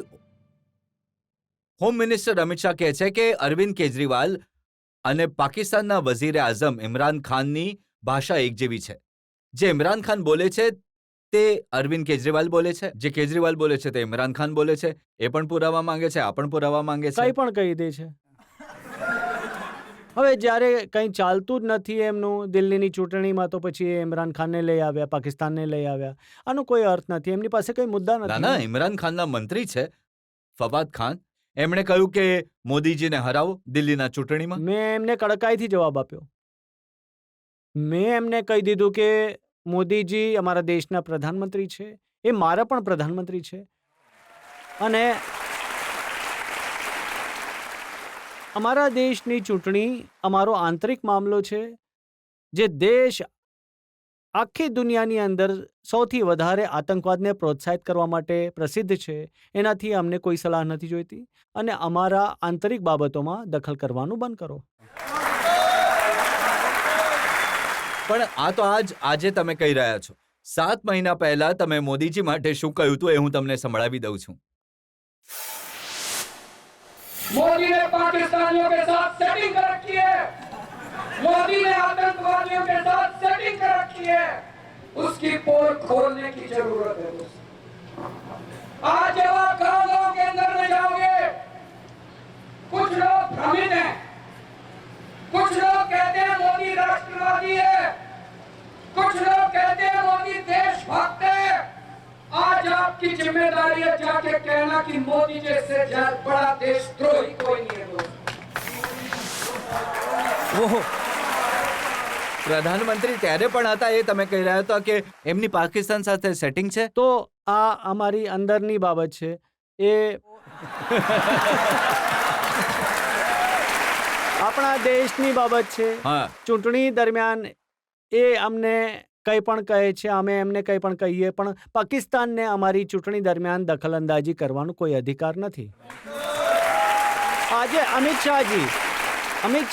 હોમ મિનિસ્ટર અમિત શાહ કહે છે કે અરવિંદ કેજરીવાલ અને પાકિસ્તાનના વઝીર આઝમ ઇમરાન ખાનની ભાષા એક જેવી છે. જે ઇમરાન ખાન બોલે છે તે અરવિંદ કેજરીવાલ બોલે છે, જે કેજરીવાલ બોલે છે તે ઇમરાન ખાન બોલે છે. એ પણ પુરાવા માંગે છે, આ પણ પુરાવા માંગે છે. કંઈ પણ કહી દે છે. હવે જ્યારે કંઈ ચાલતું જ નથી એમનું દિલ્હીની ચૂંટણીમાં તો પછી એ ઇમરાન ખાનને લઈ આવ્યા, પાકિસ્તાનને લઈ આવ્યા. આનો કોઈ અર્થ નથી. એમની પાસે કોઈ મુદ્દા ના ના, નથી. ઇમરાન ખાનના મંત્રી છે ફવાદ ખાન. એમણે કહ્યું કે મોદીજીને હરાવો દિલ્હીના ચૂંટણીમાં. મેં એમને કડકાઈથી જવાબ આપ્યો. મેં એમને કહી દીધું કે મોદીજી અમારા દેશના પ્રધાનમંત્રી છે, એ મારા પણ પ્રધાનમંત્રી છે, અને અમારા દેશની ચૂંટણી અમારો આંતરિક મામલો છે. જે દેશ આખી દુનિયાની અંદર સૌથી વધારે આતંકવાદને પ્રોત્સાહિત કરવા માટે પ્રસિદ્ધ છે, એનાથી અમને કોઈ સલાહ નથી જોઈતી, અને અમારા આંતરિક બાબતોમાં દખલ કરવાનું બંધ કરો. પણ આ તો આજે તમે કહી રહ્યા છો. 7 મહિના પહેલા તમે મોદીજી માટે શું કહ્યું હતું એ હું તમને સંભળાવી દઉં છું. मोदी ने पाकिस्तानियों के साथ सेटिंग कर रखी है, मोदी ने आतंकवादियों के साथ सेटिंग कर रखी है, उसकी पोल खोलने की जरूरत है दोस्तों. आज जब आप गांव के अंदर में जाओगे, कुछ लोग भ्रमित हैं, कुछ लोग कहते हैं मोदी राष्ट्रवादी है, कुछ लोग कहते हैं मोदी देशभक्त है. आज आपकी जिम्मेदारी है जाके कहना कि मोदी जैसे बड़ा देशद्रोही कोई नहीं है दोस्तों. ઓહો, પ્રધાનમંત્રી ત્યારે પણ હતા એ તમે કહી રહ્યા હતા કે એમની પાકિસ્તાન સાથે સેટિંગ છે. તો આ અમારી અંદરની બાબત છે. એ આપણા દેશની બાબત છે. હા, ચૂંટણી દરમિયાન એ અમને કંઈ પણ કહે છે, અમે એમને કંઈ પણ કહીએ, પણ પાકિસ્તાનને અમારી ચૂંટણી દરમિયાન દખલઅંદાજી કરવાનો કોઈ અધિકાર નથી. આજે અમિત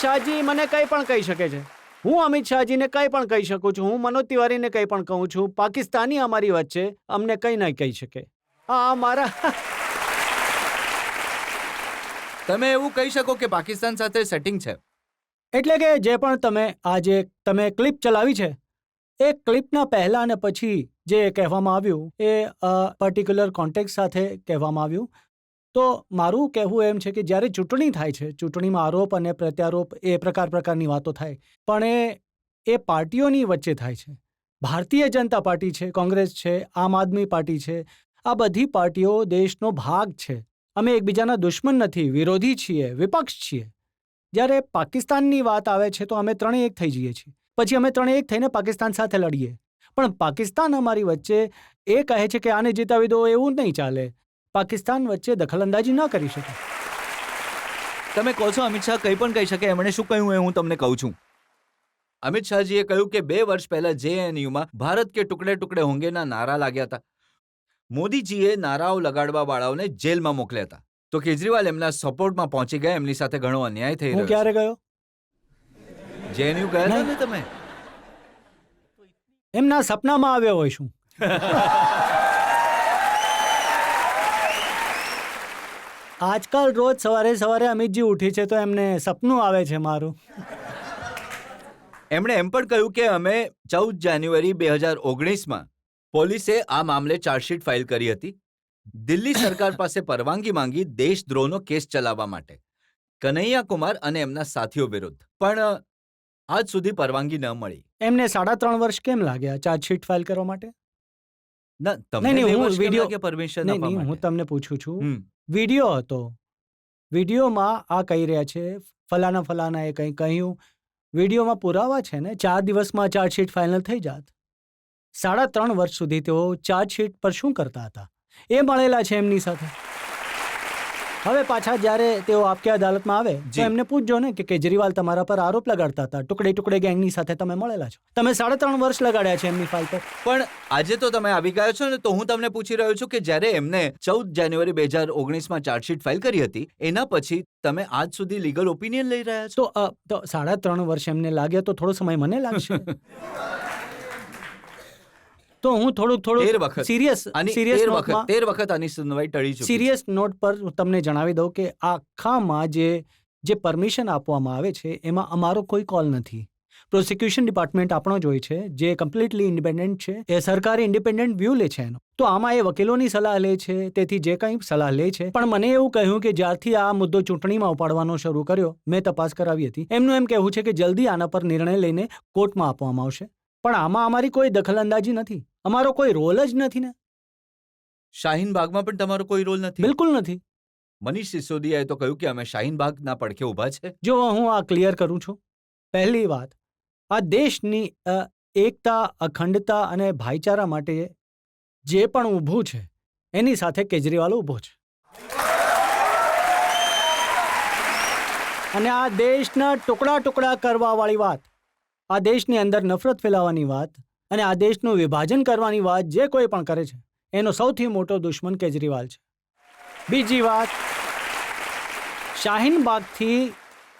શાહજી મને કંઈ પણ કહી શકે છે. હું અમિત શાહજીને કંઈ પણ કહી શકું છું. હું મનોજ તિવારીને કંઈ પણ કહું છું. પાકિસ્તાની અમારી વચ્ચે અમને કંઈ નહીં કહી શકે. હા, મારા તમે એવું કહી શકો કે પાકિસ્તાન સાથે સેટિંગ છે. એટલે કે જે પણ તમે ક્લિપ ચલાવી છે, એ ક્લિપના પહેલા અને પછી જે કહેવામાં આવ્યું એ પર્ટિક્યુલર કોન્ટેક્ટ સાથે કહેવામાં આવ્યું. તો મારું કહેવું એમ છે કે જ્યારે ચૂંટણી થાય છે, ચૂંટણીમાં આરોપ અને પ્રત્યારોપ એ પ્રકારની વાતો થાય, પણ એ પાર્ટીઓની વચ્ચે થાય છે. ભારતીય જનતા પાર્ટી છે, કોંગ્રેસ છે, આમ આદમી પાર્ટી છે, આ બધી પાર્ટીઓ દેશનો ભાગ છે. અમે એકબીજાના દુશ્મન નથી, વિરોધી છીએ, વિપક્ષ છીએ. જ્યારે પાકિસ્તાનની વાત આવે છે તો અમે ત્રણેય એક થઈ જઈએ છીએ. પછી અમે ત્રણેય એક થઈને પાકિસ્તાન સાથે લડીએ. પણ પાકિસ્તાન અમારી વચ્ચે એ કહે છે કે આને જીતાવી દો, એવું નહીં ચાલે. પાકિસ્તાન વચ્ચે દખલઅંદાજી ન કરી શકે. તમે કહો છો અમિત શાહ કંઈ પણ કહી શકે. એમણે શું કહ્યું એ હું તમને કહું છું. અમિત શાહજીએ કહ્યું કે 2 વર્ષ પહેલા JNUમાં ભારત કે ટુકડે ટુકડે હોંગેના નારા લાગ્યા હતા. મોદીજીએ નારાઓ લગાડવા વાળાઓને જેલમાં મોકલ્યા હતા. તો કેજરીવાલ એમના સપોર્ટમાં પહોંચી ગયા. એમની સાથે ઘણો અન્યાય થઈ હું રહ્યો ક્યારે ગયો? છે. JNU ગયા હતા ને તમે? એમના સપનામાં આવ્યો હોય શું? આજકાલ રોજ સવારે અમિતજી ઉઠી છે તો એમને સપનું આવે છે મારું. એમણે એમ પણ કહ્યું કે અમે 14 જાન્યુઆરી 2019માં પોલીસે આ મામલે ચાર્જશીટ ફાઇલ કરી હતી. દિલ્હી સરકાર પાસે પરવાનગી માંગી દેશદ્રોહનો કેસ ચલાવવા માટે કનૈયા કુમાર અને એમના સાથીઓ વિરુદ્ધ, પણ આજ સુધી પરવાનગી ન મળી. એમને 3.5 વર્ષ કેમ લાગ્યા ચાર્જશીટ ફાઇલ કરવા માટે? ના, તમને નહીં, 2 હું વર્ષ કેમ વિડીયો- લાગ્યા પરમિશન નહીં, આપવા હું માટે? તમને પૂછું છું. હમ. વિડીયો હતો. વિડીયોમાં આ કહી રહ્યા છે ફલાના એ કંઈ કહ્યું. વિડીયોમાં પુરાવા છે ને. 4 દિવસમાં ચાર્જશીટ ફાઇનલ થઈ જાત. 3.5 વર્ષ સુધી તેઓ ચાર્જશીટ પર શું કરતા હતા એ મળેલા છે એમની સાથે. હવે પાછા જ્યારે તેઓ આપકી અદાલતમાં આવે તો જી. એમને પૂછજો ને કે કેજરીવાલ તમારા પર આરોપ લગાડતા હતા, ટુકડે ગેંગની સાથે તમે મળેલા છો. તમે 3.5 વર્ષ લગાડ્યા છે એમની ફાઇલ પર. પણ આજે તો તમે આવી ગયા છો ને, તો હું તમને પૂછી રહ્યો છું કે જ્યારે એમને 14 જાન્યુઆરી 2019માં ચાર્જશીટ ફાઇલ કરી હતી, એના પછી તમે આજ સુધી લીગલ ઓપિનિયન લઈ રહ્યા છો. તો 3.5 વર્ષ એમને લાગ્યા તો થોડો સમય મને લાગશે. તો હું થોડુંક 13 વખત. સિરિયસ 13 વખત આની સુનવાઈ ટળી ચૂકી છે. સિરિયસ નોટ પર હું તમને જણાવી દઉં કે આખામાં જે પરમિશન આપવામાં આવે છે એમાં અમારો કોઈ કોલ નથી. પ્રોસિક્યુશન ડિપાર્ટમેન્ટ આપણો જ હોય છે, જે કમ્પ્લીટલી ઇન્ડિપેન્ડન્ટ છે. એ સરકારે ઇન્ડિપેન્ડન્ટ વ્યૂ લે છે એનો. તો આમાં એ વકીલોની સલાહ લે છે, તેથી જે કંઈ સલાહ લે છે. પણ મને એવું કહ્યું કે જ્યારથી આ મુદ્દો ચૂંટણીમાં ઉપાડવાનો શરૂ કર્યો, મેં તપાસ કરાવી હતી, એમનું એમ કહેવું છે કે જલ્દી આના પર નિર્ણય લઈને કોર્ટમાં આપવામાં આવશે. પણ આમાં અમારી કોઈ દખલઅંદાજી નથી, અમારો કોઈ રોલ જ નથી ને. શાહીન બાગમાં પણ તમારો કોઈ રોલ નથી? બિલકુલ નથી. મનીષ સિસોદિયાએ તો કહ્યું કે અમે શાહીન બાગના પડખે ઊભા છે. જો હું આ ક્લિયર કરું છું. પહેલી વાત, આ દેશની એકતા, અખંડતા અને ભાઈચારા માટે જે પણ ઊભું છે એની સાથે કેજરીવાલ ઊભો છે. અને આ દેશના ટુકડા ટુકડા કરવાવાળી વાત, આ દેશની અંદર નફરત ફેલાવવાની વાત અને આ દેશનું વિભાજન કરવાની વાત જે કોઈ પણ કરે છે એનો સૌથી મોટો દુશ્મન કેજરીવાલ છે. બીજી વાત, શાહીન બાગથી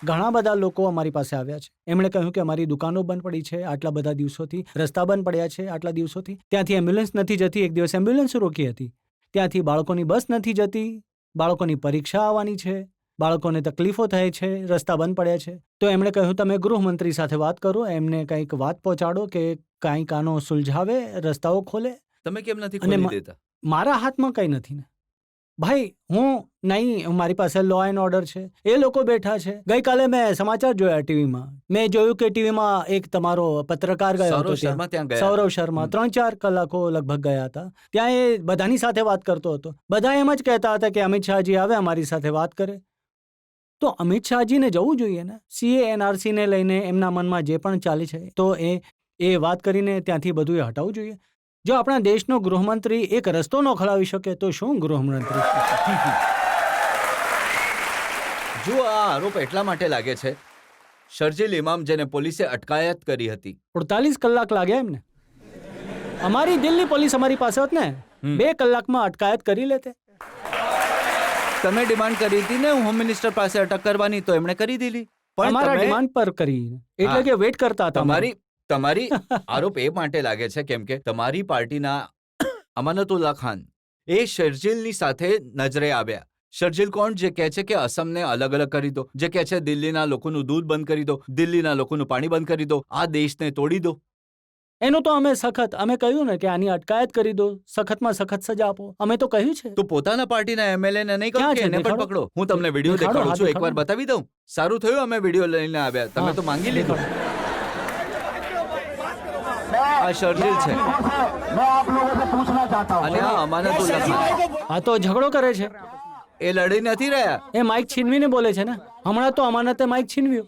ઘણા બધા લોકો અમારી પાસે આવ્યા છે. એમણે કહ્યું કે અમારી દુકાનો બંધ પડી છે આટલા બધા દિવસોથી, રસ્તા બંધ પડ્યા છે આટલા દિવસોથી, ત્યાંથી એમ્બ્યુલન્સ નથી જતી, એક દિવસ એમ્બ્યુલન્સ રોકી હતી, ત્યાંથી બાળકોની બસ નથી જતી, બાળકોની પરીક્ષા આવવાની છે, બાળકોને તકલીફો થાય છે, રસ્તા બંધ પડ્યા છે. તો એમણે કહ્યું તમે ગૃહમંત્રી સાથે વાત કરો, એમને કંઈક વાત પહોંચાડો કે કાંઈક આનો સુલઝાવે, રસ્તાઓ ખોલે. તમે કેમ નથી અને ખોલી દેતા? મારા હાથમાં કંઈ નથી ને ભાઈ. હું નહીં, મારી પાસે લો એન્ડ ઓર્ડર છે, એ લોકો બેઠા છે. ગઈકાલે મેં સમાચાર જોયા ટીવીમાં, મેં જોયું કે ટીવીમાં એક તમારો પત્રકાર ગયો હતો સૌરવ શર્મા ત્યાં ગયા. સૌરવ શર્મા 3-4 કલાકો લગભગ ગયા હતા ત્યાં. એ બધાની સાથે વાત કરતો હતો. બધા એમ જ કહેતા હતા કે અમિત શાહજી આવે અમારી સાથે વાત કરે. તો અમિત શાહજીને જવું જોઈએ ને, CA NRC ને લઈને એમના મનમાં જે પણ ચાલે છે તો એ વાત કરીને ત્યાંથી બધું એ હટાવવું જોઈએ. જો આપણા દેશનો ગૃહમંત્રી એક રસ્તો ન ખોલાવી શકે તો શું ગૃહમંત્રી? જો આ આરોપ એટલા માટે લાગે છે, શરજીલ ઇમામ જેને પોલીસે અટકાયત કરી હતી, 48 કલાક લાગ્યા એમને. અમારી દિલ્હી પોલીસ અમારી પાસે હોત ને 2 કલાકમાં અટકાયત કરી લેતે. તમે ડિમાન્ડ કરી હતી ને હોમ મિનિસ્ટર પાસે અટક કરવાની, તો એમણે કરી દીધી. પણ અમારા તમે- ડિમાન્ડ પર કરી, એટલે કે વેઇટ કરતા હતા. તમારી આરોપ એ માટે લાગે છે કેમ કે તમારી પાર્ટીના અમાનતુલ્લા ખાન એ શરજીલની સાથે નજરે આવ્યા. શરજીલ કોણ? જે કહે છે કે અસમને અલગ અલગ કરી દો, જે કહે છે દિલ્હીના લોકોનું દૂધ બંધ કરી દો, દિલ્હીના લોકોનું પાણી બંધ કરી દો, આ દેશને તોડી દો. એનું તો અમે કહ્યું ને કે આની અટકાયત કરી દો, સખતમાં સખત સજા આપો, અમે તો કહ્યું છે. તો પોતાના પાર્ટીના MLA ને નહીં કહો ક્યાં કે છે? એને પણ દેખાડો. પકડો. હું તમને વિડીયો દેખાડો, દેખાડું છું, હા, એકવાર દેખાડો. બતાવી દઉં. સારું થયું અમે વિડીયો લઈને આવ્યા, તમે તો માંગી લીધું. આ શરજીલ છે અને આ અમાનતુલ્લા ખાન. આ તો ઝઘડો કરે છે, એ લડી નથી રહ્યા. એ માઇક છીનવીને બોલે છે ને. હમણાં તો અમાનતે માઇક છીનવ્યું.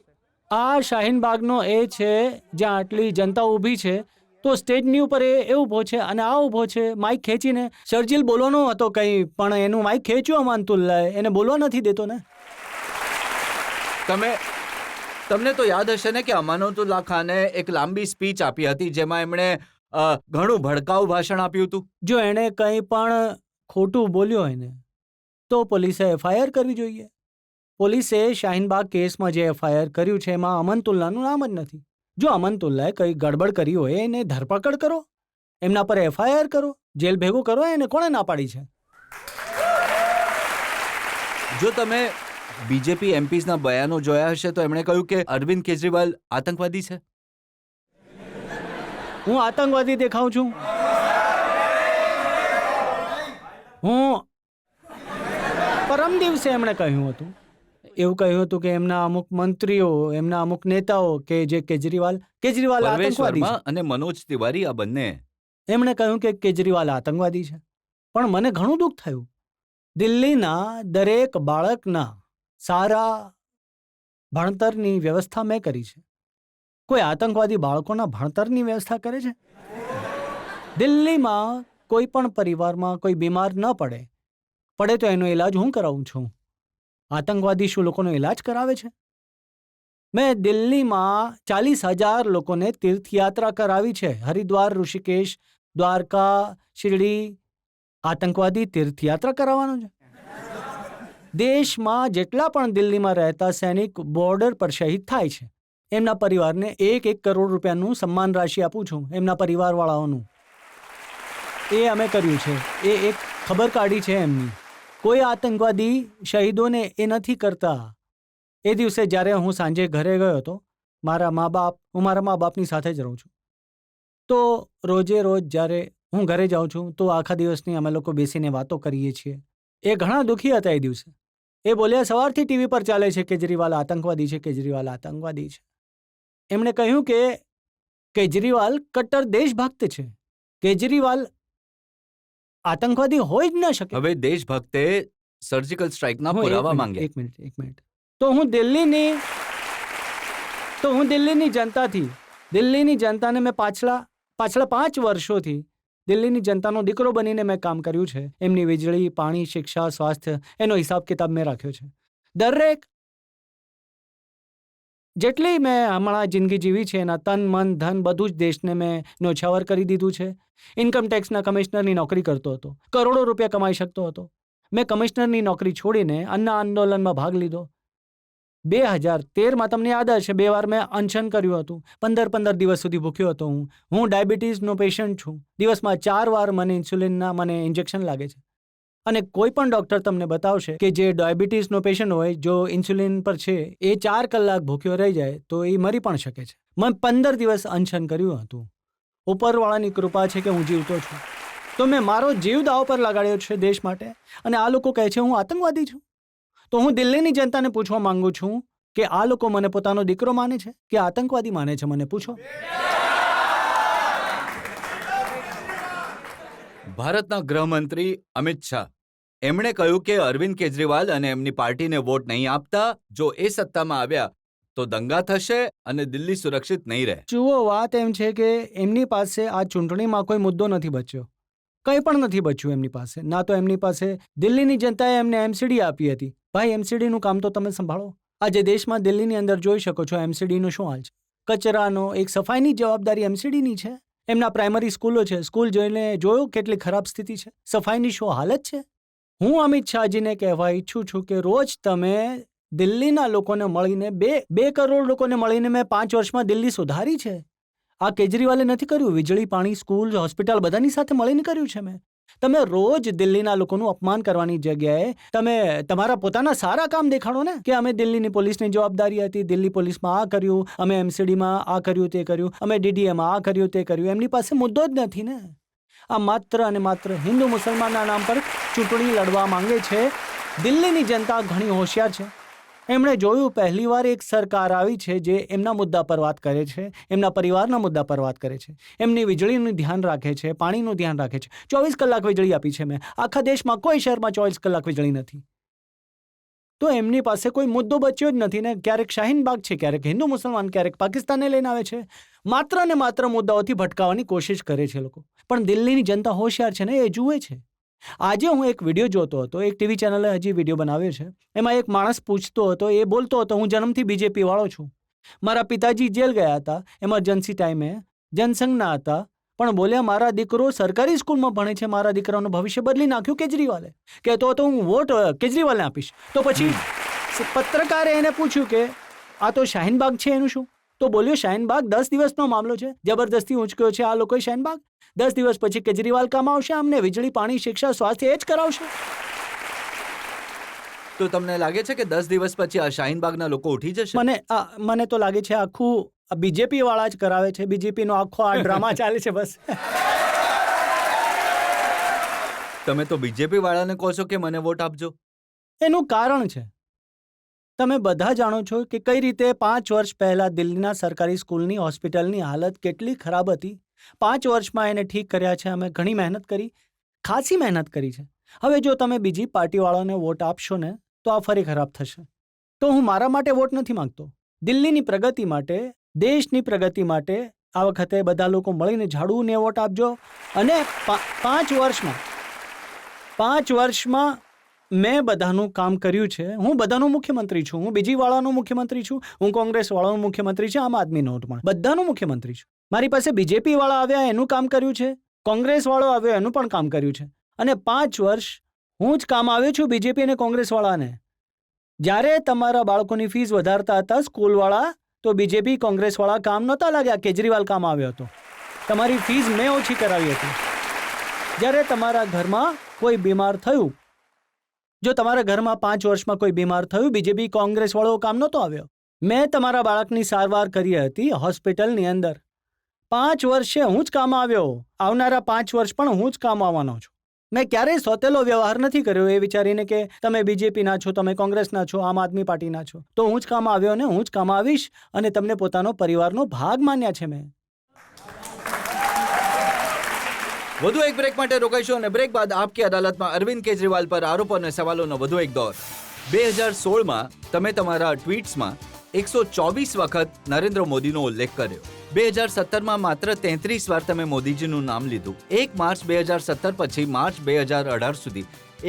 આ શાહીન બાગનો એ છે જ્યાં આટલી જનતા ઊભી છે, તો સ્ટેજની ઉપર એ ઊભો છે અને આ ઊભો છે માઇક ખેંચીને. શરજીલ બોલવાનો હતો કંઈ, પણ એનું માઇક ખેંચ્યું અમાનતુલ્લાએ, એને બોલવા નથી દેતો ને. તમને તો યાદ હશે ને કે અમાનતુલ્લા ખાને એક લાંબી સ્પીચ આપી હતી જેમાં એમણે ઘણું ભડકાઉ ભાષણ આપ્યું હતું. જો એણે કંઈ પણ ખોટું બોલ્યો હોય ને તો પોલીસે FIR કરવી જોઈએ. પોલીસે શાહીનબાગ કેસમાં જે FIR કર્યું છે એમાં અમનતુલ્લાનું નામ જ નથી. જો અમનતુલ્લાએ કંઈ ગડબડ કરી હોય એને ધરપકડ કરો, એમના પર FIR કરો, જેલ ભેગું કરો. એને કોણે ના પાડી છે? જો તમે બીજેપી MPs ના બયાનો જોયા હશે તો એમણે કહ્યું કે અરવિંદ કેજરીવાલ આતંકવાદી છે. હું આતંકવાદી દેખાઉં છું? હું પરમ દિવસે એમણે કહ્યું હતું, એવું કહ્યું હતું કે એમના અમુક મંત્રીઓ, એમના અમુક નેતાઓ કે જે કેજરીવાલ પરવેશ આતંકવાદી વર્મા છે. અને મનોજ તિવારી આ બંને. એમણે કહ્યું કે કેજરીવાલ આતંકવાદી છે. પણ મને ઘણું દુઃખ થયું. દિલ્હીના દરેક બાળકના સારા ભણતરની વ્યવસ્થા મેં કરી છે. કોઈ આતંકવાદી બાળકોના ભણતરની વ્યવસ્થા કરે છે? દિલ્હીમાં કોઈ પણ પરિવારમાં કોઈ બીમાર ન પડે તો એનો ઇલાજ હું કરાવું છું. આતંકવાદી શું લોકોનો ઇલાજ કરાવે છે? મેં દિલ્હીમાં 40,000 લોકોને તીર્થયાત્રા કરાવી છે. હરિદ્વાર, ઋષિકેશ, દ્વારકા, શિરડી. આતંકવાદી તીર્થયાત્રા કરાવવાનો છે? દેશમાં જેટલા પણ દિલ્હીમાં રહેતા સૈનિક બોર્ડર પર શહીદ થાય છે એમના પરિવારને 1 કરોડ રૂપિયાનું સન્માન રાશિ આપું છું, એમના પરિવારવાળાઓનું. એ અમે કર્યું છે. એ એક ખબર કાઢી છે એમની. કોઈ આતંકવાદી શહીદોને એ નથી કરતા. એ દિવસે જ્યારે હું સાંજે ઘરે ગયો હતો હું મારા મા બાપની સાથે જ રહું છું. તો રોજે રોજ જ્યારે હું ઘરે જાઉં છું તો આખા દિવસની અમે લોકો બેસીને વાતો કરીએ છીએ. એ ઘણા દુઃખી હતા એ દિવસે. એ બોલ્યા સવારથી ટીવી પર ચાલે છે કેજરીવાલ આતંકવાદી છે, કેજરીવાલ આતંકવાદી છે. એમણે કહ્યું કે કેજરીવાલ કટ્ટર દેશભક્ત છે. કેજરીવાલ આતંકવાદી હોય જ ન શકે. હવે દેશભક્તે સર્જિકલ સ્ટ્રાઇકના હું પુરાવા એક માંગ્યા. મિનિટ. તો હું દિલ્હીની જનતાને મેં પાછલા 5 વર્ષોથી દિલ્હીની જનતાનો દીકરો બનીને મેં કામ કર્યું છે. એમની વીજળી, પાણી, શિક્ષા, સ્વાસ્થ્ય એનો હિસાબ કિતાબ મેં રાખ્યો છે. દરેક જેટલી મેં હમણાં જિંદગી જીવી છે એના તન મન ધન બધું જ દેશને મેં ન્યોછાવર કરી દીધું છે. ઇન્કમ ટેક્સના કમિશનરની નોકરી કરતો હતો, કરોડો રૂપિયા કમાઈ શકતો હતો. મેં કમિશનરની નોકરી છોડીને અન્ન આંદોલનમાં ભાગ લીધો. 2013માં તમને યાદ હશે 2 વાર મેં અનશન કર્યું હતું. 15 દિવસ સુધી ભૂખ્યો હતો હું. હું ડાયાબિટીસનો પેશન્ટ છું. દિવસમાં 4 વાર મને ઇન્જેક્શન લાગે છે. અને કોઈ પણ ડૉક્ટર તમને બતાવશે કે જે ડાયાબિટીસનો પેશન્ટ હોય, જો ઇન્સ્યુલિન પર છે, એ 4 કલાક ભૂખ્યો રહી જાય તો એ મરી પણ શકે છે. મેં 15 દિવસ અનશન કર્યું હતું. ઉપરવાળાની કૃપા છે કે હું જીવતો છું. તો મેં મારો જીવ દાવ પર લગાડ્યો છે દેશ માટે. અને આ લોકો કહે છે હું આતંકવાદી છું. તો હું દિલ્હીની જનતાને પૂછવા માંગુ છું કે આ લોકો મને પોતાનો દીકરો માને છે કે આતંકવાદી માને છે? મને પૂછો. ભારતના ગૃહમંત્રી અમિત શાહ એમણે કહ્યું કે અરવિંદ કેજરીવાલ અને એમની પાર્ટીને વોટ નહીં આપતા. જો એ સત્તામાં આવ્યા તો દંગા થશે અને દિલ્હી સુરક્ષિત નહીં રહે. જુઓ, વાત એમ છે કે એમની પાસે આ ચૂંટણીમાં કોઈ મુદ્દો નથી બચ્યો. કંઈ પણ નથી બચ્યું એમની પાસે. ના તો એમની પાસે દિલ્હીની જનતાએ એમને એમસીડી આપી હતી. ભાઈ, એમસીડીનું કામ તો તમે સંભાળો. આજે દેશમાં દિલ્હીની અંદર જોઈ શકો છો એમસીડીનો શું હાલ છે. કચરાનો એક સફાઈની જવાબદારી એમસીડીની છે. એમના પ્રાઇમરી સ્કૂલો છે, સ્કૂલ જોઈને જોયો કેટલી ખરાબ સ્થિતિ છે. સફાઈની શું હાલત છે. હું અમિત શાહજીને કહેવા ઈચ્છું છું કે રોજ તમે દિલ્હીના લોકોને મળીને 2 કરોડ લોકોને મળીને મેં 5 વર્ષમાં દિલ્હી સુધારી છે. આ કેજરીવાલે નથી કર્યું. વીજળી, પાણી, સ્કૂલ, હોસ્પિટલ બધાની સાથે મળીને કર્યું છે મેં. તમે રોજ દિલ્હીના લોકોનું અપમાન કરવાની જગ્યાએ તમે તમારા પોતાના સારા કામ દેખાડો ને કે અમે દિલ્હીની પોલીસની જવાબદારી હતી, દિલ્હી પોલીસમાં આ કર્યું, અમે એમસીડીમાં આ કર્યું તે કર્યું, અમે ડીડીએમાં આ કર્યું તે કર્યું. એમની પાસે મુદ્દો જ નથી ને. આ માત્ર અને માત્ર હિન્દુ મુસલમાનના નામ પર ચૂંટણી લડવા માંગે છે. દિલ્હીની જનતા ઘણી હોશિયાર છે. એમણે જોયું પહેલીવાર એક સરકાર આવી છે જે એમના મુદ્દા પર વાત કરે છે, એમના પરિવારના મુદ્દા પર વાત કરે છે, એમની વીજળીનું ધ્યાન રાખે છે, પાણીનું ધ્યાન રાખે છે. 24 કલાક વીજળી આપી છે મેં. આખા દેશમાં કોઈ શહેરમાં 24 કલાક વીજળી નથી. તો એમની પાસે કોઈ મુદ્દો બચ્યો જ નથી ને. ક્યારેક શાહીન બાગ છે, ક્યારેક હિન્દુ મુસલમાન, ક્યારેક પાકિસ્તાનને લઈને આવે છે. માત્ર ને માત્ર મુદ્દાઓથી ભટકાવવાની કોશિશ કરે છે લોકો. પણ દિલ્હીની જનતા હોશિયાર છે ને, એ જુએ છે. આજે હું એક વિડીયો જોતો હતો. એક ટીવી ચેનલે હજી વિડીયો બનાવ્યો છે. એમાં એક માણસ પૂછતો હતો, એ બોલતો હતો, હું જન્મથી બીજેપી વાળો છું. મારા પિતાજી જેલ ગયા હતા એમરજન્સી ટાઈમે, જનસંઘના હતા, પણ બોલ્યા મારા દીકરો સરકારી સ્કૂલમાં ભણે છે, મારા દીકરાનું ભવિષ્ય બદલી નાખ્યું કેજરીવાલે. કહેતો હતો હું વોટ કેજરીવાલને આપીશ. તો પછી પત્રકારે એને પૂછ્યું કે આ તો શાહીનબાગ છે, એનું શું? તો બોલ્યો શાહીનબાગ 10 દિવસનો મામલો છે. જબરદસ્તી ઉંચક્યો છે આ લોકોએ શાહીનબાગ. 10 દિવસ પછી કેજરીવાલ કામ આવશે. અમને વીજળી, પાણી, શિક્ષા, સ્વાસ્થ્ય એ જ કરાવશે. તો તમને લાગે છે કે 10 દિવસ પછી આ શાહીનબાગના લોકો ઉઠી જશે? મને તો લાગે છે આખું બીજેપી વાળા જ કરાવે છે. બીજેપીનો આખો આ ડ્રામા ચાલે છે બસ. તમે તો બીજેપી વાળાને કહો છો કે મને વોટ આપજો. એનું કારણ છે. તમે બધા જાણો છો કે કઈ રીતે 5 વર્ષ પહેલા દિલ્હીના સરકારી સ્કૂલની, હોસ્પિટલની હાલત કેટલી ખરાબ હતી. 5 વર્ષમાં એને ઠીક કર્યા છે. અમે ઘણી મહેનત કરી, ખાસી મહેનત કરી છે. હવે જો તમે બીજી પાર્ટીવાળાને વોટ આપશો ને તો આ ફરી ખરાબ થશે. તો હું મારા માટે વોટ નથી માંગતો. દિલ્હીની પ્રગતિ માટે, દેશની પ્રગતિ માટે આ વખતે બધા લોકો મળીને ઝાડુને વોટ આપજો. અને 5 વર્ષમાં મેં બધાનું કામ કર્યું છે. હું બધાનો મુખ્યમંત્રી છું. હું બીજી વાળાનો મુખ્યમંત્રી છું. હું કોંગ્રેસ વાળાનો મુખ્યમંત્રી છું. આમ આદમી નોટમાં બધાનો મુખ્યમંત્રી છું. મારી પાસે બીજેપી વાળા આવ્યા એનું કામ કર્યું છે, કોંગ્રેસ વાળો આવ્યો એનું પણ કામ કર્યું છે. અને 5 વર્ષ હું જ કામ આવ્યો છું બીજેપી અને કોંગ્રેસ વાળાને. જ્યારે તમારા બાળકોની ફીસ વધારતા હતા સ્કૂલવાળા, તો બીજેપી કોંગ્રેસ વાળા કામ નહોતા લાગ્યા. કેજરીવાલ કામ આવ્યો હતો. તમારી ફીસ મેં ઓછી કરાવી હતી. જ્યારે તમારા ઘરમાં કોઈ બીમાર થયું, જો તમારા ઘરમાં 5 વર્ષમાં કોઈ બીમાર થયું, બીજેપી કોંગ્રેસ વાળો કામ નહોતો આવ્યો. મેં તમારા બાળકની સારવાર કરી હતી હોસ્પિટલની અંદર. 5 વર્ષે હું જ કામ આવ્યો. આવનારા 5 વર્ષ પણ હું જ કામ આવવાનો છું. મેં ક્યારેય સોતેલો વ્યવહાર નથી કર્યો એ વિચારીને કે તમે બીજેપીના છો, તમે કોંગ્રેસના છો, આમ આદમી પાર્ટીના છો. તો હું જ કામ આવ્યો ને હું જ કામ આવીશ, અને તમને પોતાનો પરિવારનો ભાગ માન્યા છે મેં. વધુ એક બ્રેક માટે રોકાઈશું અને બ્રેક બાદ આપકી અદાલતમાં અરવિંદ કેજરીવાલ પર આરોપો અને સવાલોનો વધુ એક દોર. 2016માં તમે તમારા ટ્વીટ્સમાં 124 વખત નરેન્દ્ર મોદીનો ઉલ્લેખ કર્યો. 2017માં માત્ર 33 વાર તમે મોદીજીનું નામ લીધું. 1 માર્ચ 2017 પછી માર્ચ 2018 સુધી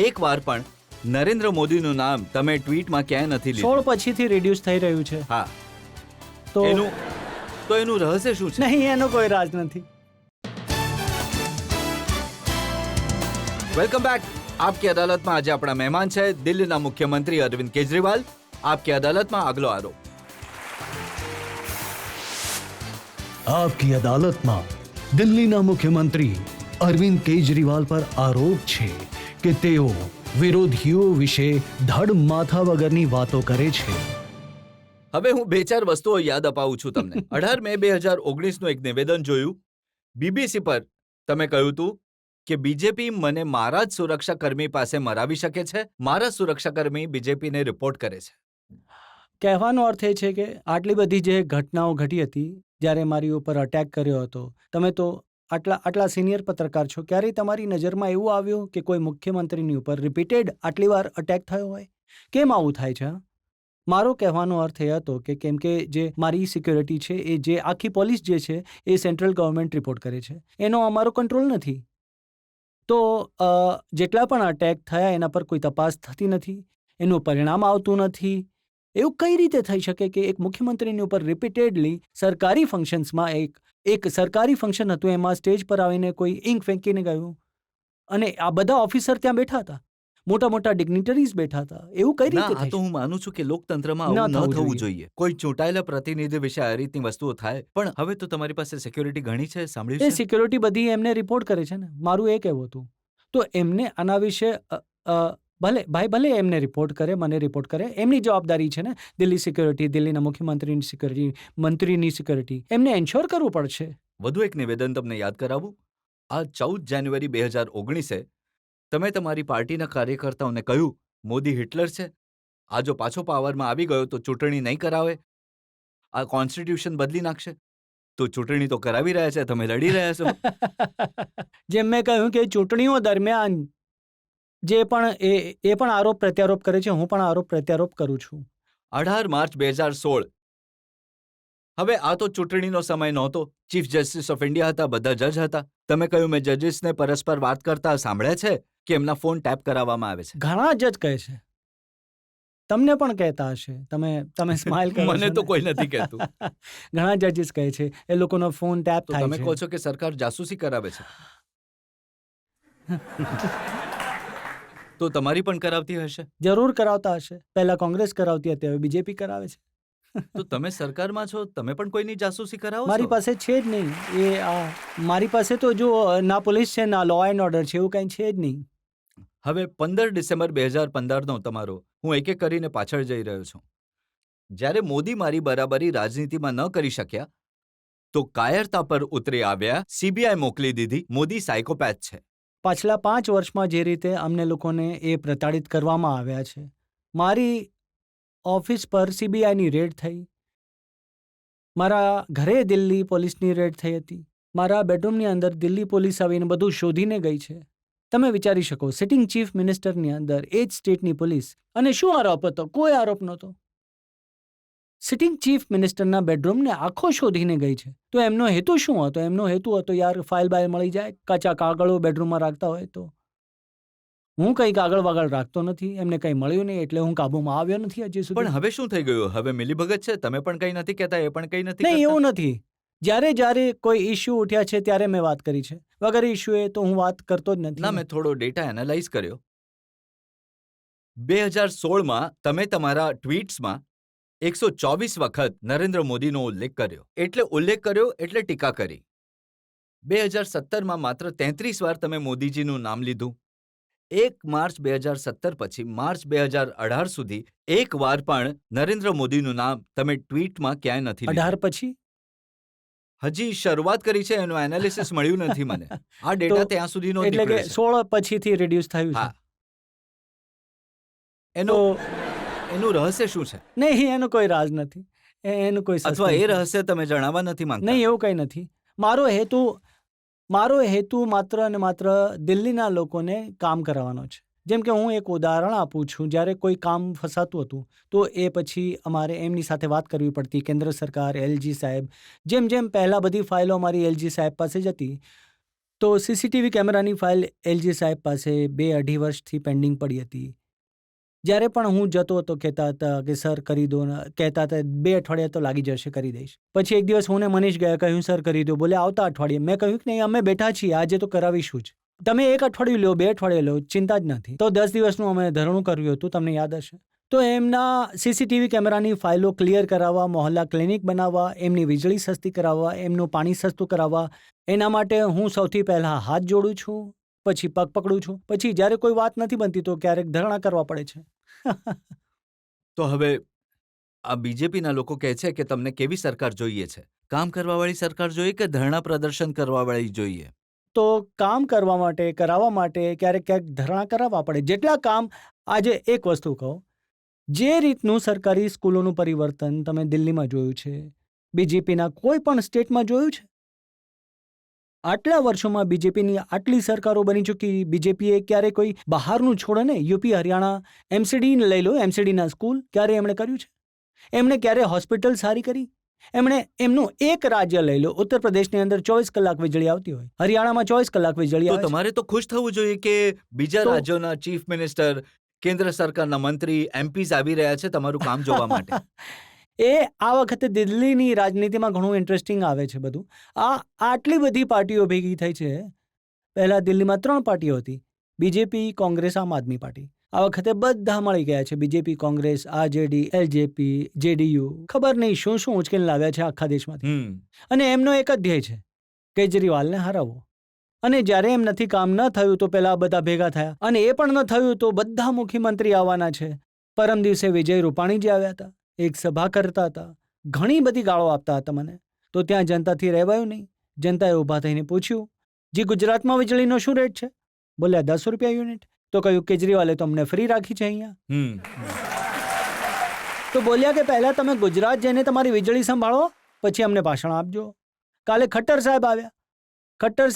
એક વાર પણ નરેન્દ્ર મોદીનું નામ તમે ટ્વીટમાં ક્યાંય નથી લીધું. 16 પછીથી રિડ્યુસ થઈ રહ્યું છે. હા, તો એનું રહસ્ય શું છે? નહીં, એનો કોઈ રાજ નથી. Welcome back. આપકી અદાલતમાં આજે આપણા મહેમાન છે દિલ્હીના મુખ્યમંત્રી અરવિંદ કેજરીવાલ. આપકી અદાલતમાં આગલો આરોપ. आपकी अदालतમાં દિલ્હીના મુખ્યમંત્રી અરવિંદ કેજરીવાલ પર આરોપ છે કે તેઓ વિરોધીઓ વિશે ધડ માથા વગરની વાતો કરે છે. હવે હું 2-4 વસ્તુઓ યાદ અપાવું છું તમને. 18 મે 2019નું એક નિવેદન જોયું. બીબીસી પર તમે કહ્યું હતું કે બીજેપી મને મારા જ સુરક્ષાકર્મી પાસે મરાવી શકે છે. મારા સુરક્ષાકર્મી બીજેપીને રિપોર્ટ કરે છે. કહેવાનો અર્થ એ છે કે આટલી બધી જે ઘટનાઓ ઘટી હતી જ્યારે મારી ઉપર અટેક કર્યો હતો, તમે તો આટલા સિનિયર પત્રકાર છો, ક્યારેય તમારી નજરમાં એવું આવ્યું કે કોઈ મુખ્યમંત્રીની ઉપર રિપીટેડ આટલી વાર અટેક થયો હોય? કેમ આવું થાય છે? મારો કહેવાનો અર્થ એ હતો કે કેમ કે જે મારી સિક્યોરિટી છે, એ જે આખી પોલીસ જે છે એ સેન્ટ્રલ ગવર્મેન્ટ રિપોર્ટ કરે છે, એનો અમારો કંટ્રોલ નથી. તો જેટલા પણ અટેક થયા એના પર કોઈ તપાસ થતી નથી, એનું પરિણામ આવતું નથી. એવું કઈ રીતે થઈ શકે કે એક મુખ્યમંત્રીની ઉપર રિપીટેડલી સરકારી ફંક્શન્સમાં એક સરકારી ફંક્શન હતું, એમાં સ્ટેજ પર આવીને કોઈ ઇંક ફેંકીને ગયું, અને આ બધા ઓફિસર ત્યાં બેઠા હતા, મોટા મોટા ડિગ્નિટરીઝ બેઠા હતા. એવું કઈ રીતે ના, આ થઈ તો હું માનું છું કે લોકતંત્રમાં આવું ન થવું જોઈએ. કોઈ ચૂંટાયેલા પ્રતિનિધિ વિશે આ રીતની વસ્તુઓ થાય. પણ હવે તો તમારી પાસે સિક્યોરિટી ઘણી છે, સાંભળ્યું એ છે? સિક્યોરિટી બધી એમને રિપોર્ટ કરે છે ને. મારું એ કહેવું હતું. તો એમને આના વિશે ભલે એમને રિપોર્ટ કરે, મને રિપોર્ટ કરે, એમની જવાબદારી છે ને. દિલ્હી સિક્યોરિટી, દિલ્હીના મુખ્યમંત્રીની સિક્યોરિટી, મંત્રીની સિક્યોરિટી, એમને એન્શ્યોર કરવું પડશે. વધુ એક નિવેદન તમને યાદ કરાવું. આ 14 જાન્યુઆરી 2019 તમે તમારી પાર્ટીના કાર્યકર્તાઓને કહ્યું મોદી હિટલર છે, આ જો પાછો પાવરમાં આવી ગયો તો ચૂંટણી નહીં કરાવે, આ કોન્સ્ટિટ્યુશન બદલી નાખશે. તો ચૂંટણી તો કરાવી રહ્યા છે, તમે લડી રહ્યા છો. જેમ મેં કહ્યું કે ચૂંટણીઓ દરમિયાન જે પણ એ પણ આરોપ પ્રત્યારોપ કરે છે, હું પણ આરોપ પ્રત્યારોપ કરું છું. 18 માર્ચ 2016. હવે આ તો ચૂંટણીનો સમય નહોતો. ચીફ જસ્ટિસ ઓફ ઇન્ડિયા હતા, બધા જજ હતા. તમે કહ્યું મેં જજીસને પરસ્પર વાત કરતા સાંભળ્યા છે કે એમના ફોન ટેપ કરાવવામાં આવે છે. ઘણા જજ કહે છે, તમને પણ કહેતા હશે. તમે સ્માઇલ કરો છો. મને તો કોઈ નથી કહેતું. ઘણા જજીસ કહે છે એ લોકોનો ફોન ટેપ તો થાય તમે છે. કહો છો કે સરકાર જાસૂસી કરાવે છે. તો તમારી પણ કરાવતી હશે. જરૂર કરાવતા હશે. પહેલા કોંગ્રેસ કરાવતી હતી, હવે બીજેપી કરાવે છે. તો તમે સરકારમાં છો, તમે પણ કોઈની જાસૂસી કરાવો છો? મારી પાસે છે જ નહીં. મારી પાસે તો જો ના પોલીસ છે, ના લો એન્ડ ઓર્ડર છે, એવું કંઈ છે જ નહીં. હવે 15 ડિસેમ્બર 2015નો તમારો હું એક એક કરીને પાછળ જઈ રહ્યો છું. જ્યારે મોદી મારી બરાબરી રાજનીતિમાં ન કરી શક્યા તો કાયરતા પર ઉતરી આવ્યા, સીબીઆઈ મોકલી દીધી. મોદી સાયકોપેથ છે. પાછલા 5 વર્ષમાં જે રીતે અમને લોકોને એ પ્રતાડિત કરવામાં આવ્યા છે, મારી ઓફિસ પર સીબીઆઈની રેડ થઈ, મારા ઘરે દિલ્હી પોલીસની રેડ થઈ હતી, મારા બેડરૂમની અંદર દિલ્હી પોલીસ આવીને બધું શોધીને ગઈ છે. તમે વિચારી શકો, સિટિંગ ચીફ મિનિસ્ટરની અંદર એ જ સ્ટેટની પોલીસ, અને શું આરોપ હતો? કોઈ આરોપ નહોતો. સિટિંગ ચીફ મિનિસ્ટરના બેડરૂમને આખો શોધીને ગઈ છે. તો એમનો હેતુ શું હતો? એમનો હેતુ હતો યાર ફાઇલ બાઇલ મળી જાય, કાચા કાગળો બેડરૂમમાં રાખતા હોય તો. હું કંઈ કાગળ વાગળ રાખતો નથી, એમને કંઈ મળ્યું નહીં એટલે હું કાબૂમાં આવ્યો નથી હજી સુધી. પણ હવે શું થઈ ગયું? હવે મિલીભગત છે, તમે પણ કંઈ નથી કહેતા, એ પણ કંઈ નથી નહીં, કરતા? એવું નથી. જ્યારે કોઈ ઇશ્યુ ઉઠ્યા છે ત્યારે મેં વાત કરી છે. વગર ઇશ્યુએ તો હું વાત કરતો જ નથી. ના, મેં થોડો ડેટા એનાલાઇઝ કર્યો. 2016માં તમે તમારા ટ્વીટ્સમાં 124 વખત નરેન્દ્ર મોદીનો ઉલ્લેખ કર્યો. એટલે ટીકા કરી. 2017માં માત્ર 33 વાર તમે મોદીજીનું નામ લીધું. 1 માર્ચ 2017 પછી માર્ચ 2018 સુધી એક વાર પણ નરેન્દ્ર મોદીનું નામ તમે ટ્વીટમાં ક્યાંય નથી લીધું. 18 પછી હજી શરૂઆત કરી છે, એનું એનાલિસિસ મળ્યું નથી મને. આ ડેટા તો ત્યાં સુધીનો એટલે કે નીકળે છે. 16 પછીથી રિડ્યુસ થયું છે. હા. તો એનું રહસ્ય શું છે? નહીં, એનો કોઈ રાજ નથી, એનું કોઈ અથવા suspense એ નથી. રહસ્ય તમે જણાવવા નથી માંગતા? નહીં, એવું કંઈ નથી. મારો હેતુ માત્ર અને માત્ર દિલ્હીના લોકોને કામ કરાવવાનો છે. જેમ કે હું એક ઉદાહરણ આપું છું, જ્યારે કોઈ કામ ફસાતું હતું તો એ પછી અમારે એમની સાથે વાત કરવી પડતી, કેન્દ્ર સરકાર, એલજી સાહેબ. જેમ પહેલાં બધી ફાઇલો અમારી એલજી સાહેબ પાસે જ હતી, તો સીસીટીવી કેમેરાની ફાઇલ એલજી સાહેબ પાસે 2-2.5 વર્ષથી પેન્ડિંગ પડી હતી. જ્યારે પણ હું જતો હતો કહેતા હતા કે સર કરી દો ને, કહેતા હતા 2 અઠવાડિયા તો લાગી જશે, કરી દઈશ. પછી એક દિવસ હું ને મનીષ ગયા, કહ્યું સર કરી દો. બોલે આવતા અઠવાડિયે. મેં કહ્યું કે નહીં, અમે બેઠા છીએ, આજે તો કરાવીશું જ. તમે 1 અઠવાડિયું લો, 2 અઠવાડિયે લો, ચિંતા જ નથી. તો 10 દિવસનું અમે ધરણું કર્યું હતું, તમને યાદ હશે. તો એમના સીસીટીવી કેમેરાની ફાઇલો ક્લિયર કરાવવા, મોહલ્લા ક્લિનિક બનાવવા, એમની વીજળી સસ્તી કરાવવા, એમનું પાણી સસ્તું કરાવવા, એના માટે હું સૌથી પહેલાં હાથ જોડું છું, પછી પગ પકડું છું. પછી જ્યારે કોઈ વાત નથી બનતી તો ક્યારેક ધરણા કરવા પડે છે. તો હવે આ બીજેપીના લોકો કહે છે કે તમને કેવી સરકાર જોઈએ છે? કામ કરવાવાળી સરકાર જોઈએ કે ધરણા પ્રદર્શન કરવાવાળી જોઈએ? તો કામ કરવા માટે, કરાવવા માટે ક્યારેક ક્યાંક ધરણા કરાવવા પડે. જેટલા કામ, આજે એક વસ્તુ કહો, જે રીતનું સરકારી સ્કૂલોનું પરિવર્તન તમે દિલ્હીમાં જોયું છે, બીજેપીના કોઈ પણ સ્ટેટમાં જોયું છે? આટલા વર્ષોમાં બીજેપીની આટલી સરકારો બની ચૂકી, બીજેપીએ ક્યારે કોઈ બહારનું છોડો ને, યુપી, હરિયાણા, એમસીડી લઈ લો, એમસીડીના સ્કૂલ ક્યારે એમણે કર્યું છે? એમણે ક્યારે હોસ્પિટલ સારી કરી? એમણે એમનું એક રાજ્ય લઈ લો, ઉત્તર પ્રદેશની અંદર 24 કલાક વીજળી આવતી હોય, હરિયાણામાં 24 કલાક વીજળી તો આવે છે. તમારે તો ખુશ થવું જોઈએ કે બીજા તો- રાજ્યોના ચીફ મિનિસ્ટર, કેન્દ્ર સરકારના મંત્રી, એમપીઝ આવી રહ્યા છે તમારું કામ જોવા માટે. એ આ વખતે દિલ્હીની રાજનીતિમાં ઘણું ઇન્ટરેસ્ટિંગ આવે છે બધું. આટલી બધી પાર્ટીઓ ભેગી થઈ છે. પહેલાં દિલ્હીમાં 3 પાર્ટીઓ હતી, બીજેપી, કોંગ્રેસ, આમ આદમી પાર્ટી. આ વખતે બધા મળી ગયા છે, BJP, Congress, RJD, LJP, JDU, ખબર નહીં શું શું ઉચકેલ લાવ્યા છે આખા દેશમાંથી. અને એમનો એક જ ધ્યેય છે, કેજરીવાલને હરાવવો. અને જ્યારે એમ નથી, કામ ન થયું તો પેલા બધા ભેગા થયા, અને એ પણ ન થયું તો બધા મુખ્યમંત્રી આવવાના છે. પરમ દિવસે વિજય રૂપાણી જ આવ્યા હતા, એક સભા કરતા હતા, ઘણી બધી ગાળો આપતા હતા મને. તો ત્યાં જનતાથી રહેવાયું નહીં. જનતાએ ઊભા થઈને પૂછ્યું, જી ગુજરાતમાં વીજળીનો શું રેટ છે? બોલ્યા 10 રૂપિયા યુનિટ. તો કહ્યું કેજરીવાલે તો અમને ફ્રી રાખી છે અહીંયા. તો બોલ્યા કે પહેલા તમે ગુજરાત જઈને તમારી વીજળી સંભાળો, પછી અમને ભાષણ આપજો. કાલે ખટ્ટર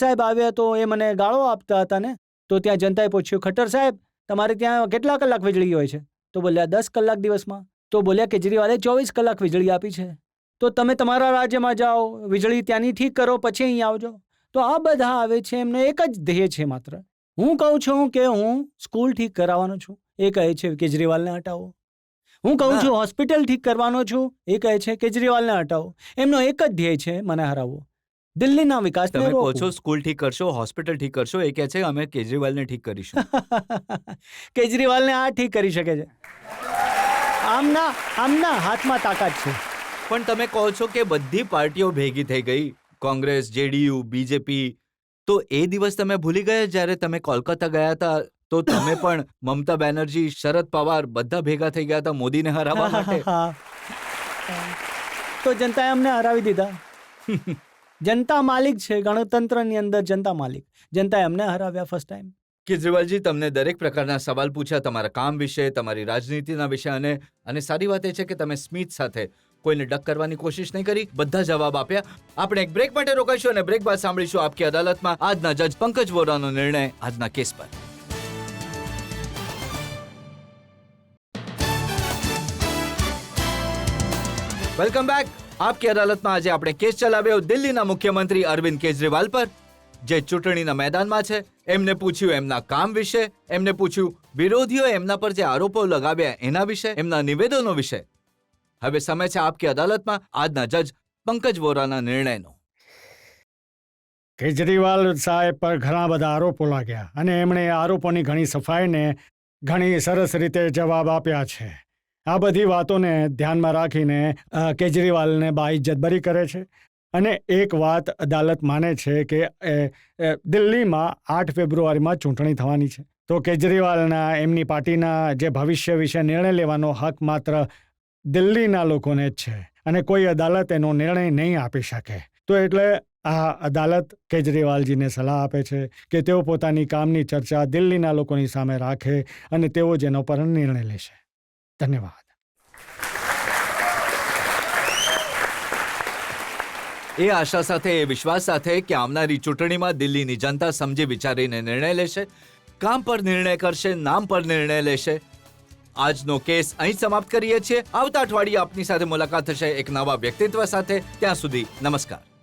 સાહેબ આવ્યા તો એ મને ગાળો આપતા હતા ને. તો ત્યાં જનતાએ પૂછ્યું, ખટ્ટર સાહેબ તમારે ત્યાં કેટલા કલાક વીજળી હોય છે? તો બોલ્યા 10 કલાક દિવસમાં. તો બોલ્યા કેજરીવાલે 24 કલાક વીજળી આપી છે, તો તમે તમારા રાજ્યમાં જાઓ, વીજળી ત્યાંની ઠીક કરો, પછી અહીં આવજો. તો આ બધા આવે છે, એમનો એક જ ધ્યેય છે માત્ર. હું કહું છું કે હું સ્કૂલ ઠીક કરાવવાનો છું, એ કહે છે કેજરીવાલને હટાવો. હું કહું છું હોસ્પિટલ ઠીક કરવાનો છું, એ કહે છે કેજરીવાલને હટાવો. એમનો એક જ ધ્યેય છે, મને હરાવવો, દિલ્હીના વિકાસને તમે કહો રોકવું. છો સ્કૂલ ઠીક કરશો, હોસ્પિટલ ઠીક કરશો, એ કહે છે અમે કેજરીવાલને ઠીક કરીશું. કેજરીવાલને આ ઠીક કરી શકે છે. આમના હાથમાં તાકાત છે. પણ તમે કહો છો કે બધી પાર્ટીઓ ભેગી થઈ ગઈ, કોંગ્રેસ, જેડીયુ, બીજેપી, તો એ દિવસ તમે ભૂલી ગયા જ્યારે તમે કોલકાતા ગયા હતા, તો તમે પણ મમતા બેનર્જી, શરદ પવાર બધા ભેગા થઈ ગયા હતા મોદીને હરાવવા માટે. તો જનતાએ અમને હરાવી દીધા. જનતા માલિક છે, ગણતંત્રની અંદર જનતા માલિક. જનતાએ અમને હરાવ્યા ફર્સ્ટ ટાઈમ. કેજરીવાલજી, તમને દરેક પ્રકારના સવાલ પૂછ્યા તમારા કામ વિશે, તમારી રાજનીતિના વિશે, અને સારી વાત એ છે કે તમે સ્મિત સાથે કોઈને ડક કરવાની કોશિશ નહીં કરી, બધા જવાબ આપ્યા. આપણે એક બ્રેક માટે રોકાઈશું અને બ્રેક બાદ સાંભળીશું આપકી અદાલતમાં આજના જજ પંકજ વોરાનો નિર્ણય આજના કેસ પર. Welcome back. આપકી અદાલતમાં આજે આપણે કેસ ચલાવ્યો દિલ્હીના મુખ્યમંત્રી અરવિંદ કેજરીવાલ પર, જે ચૂંટણીના મેદાનમાં છે. એમને પૂછ્યું એમના કામ વિશે, એમને પૂછ્યું વિરોધીઓ એમના પર જે આરોપો લગાવ્યા એના વિશે, એમના નિવેદનો વિશે. હવે સમય છે આપકી અદાલતમાં આજના જજ પંકજ વોરાના નિર્ણયનો. કેજરીવાલ સાહેબ પર ઘણા બધા આરોપો લાગ્યા અને એમણે આરોપોની ઘણી સફાઈને ઘણી સરસ રીતે જવાબ આપ્યા છે. આ બધી વાતોને ધ્યાનમાં રાખીને કેજરીવાલને બાઇજ્જત બરી કરે છે. અને એક વાત અદાલત માને છે કે દિલ્હીમાં 8 ફેબ્રુઆરીમાં ચૂંટણી થવાની છે. તો કેજરીવાલના એમની પાર્ટીના જે ભવિષ્ય વિશે નિર્ણય લેવાનો હક માત્ર દિલ્હીના લોકોને જ છે અને કોઈ અદાલત એનો નિર્ણય નહીં આપી શકે. તો એટલે આ અદાલત કેજરીવાલજીને સલાહ આપે છે કે તેઓ પોતાની કામની ચર્ચા દિલ્હીના લોકોની સામે રાખે અને તેઓ જેનો પર નિર્ણય લેશે. ધન્યવાદ. એ આશા સાથે, એ વિશ્વાસ સાથે કે આવનારી ચૂંટણીમાં દિલ્હીની જનતા સમજી વિચારીને નિર્ણય લેશે, કામ પર નિર્ણય કરશે, નામ પર નિર્ણય લેશે. આજનો કેસ અહીં સમાપ્ત કરીએ છીએ. આવતા અઠવાડિયે આપની સાથે મુલાકાત થશે એક નવા વ્યક્તિત્વ સાથે. ત્યાં સુધી નમસ્કાર.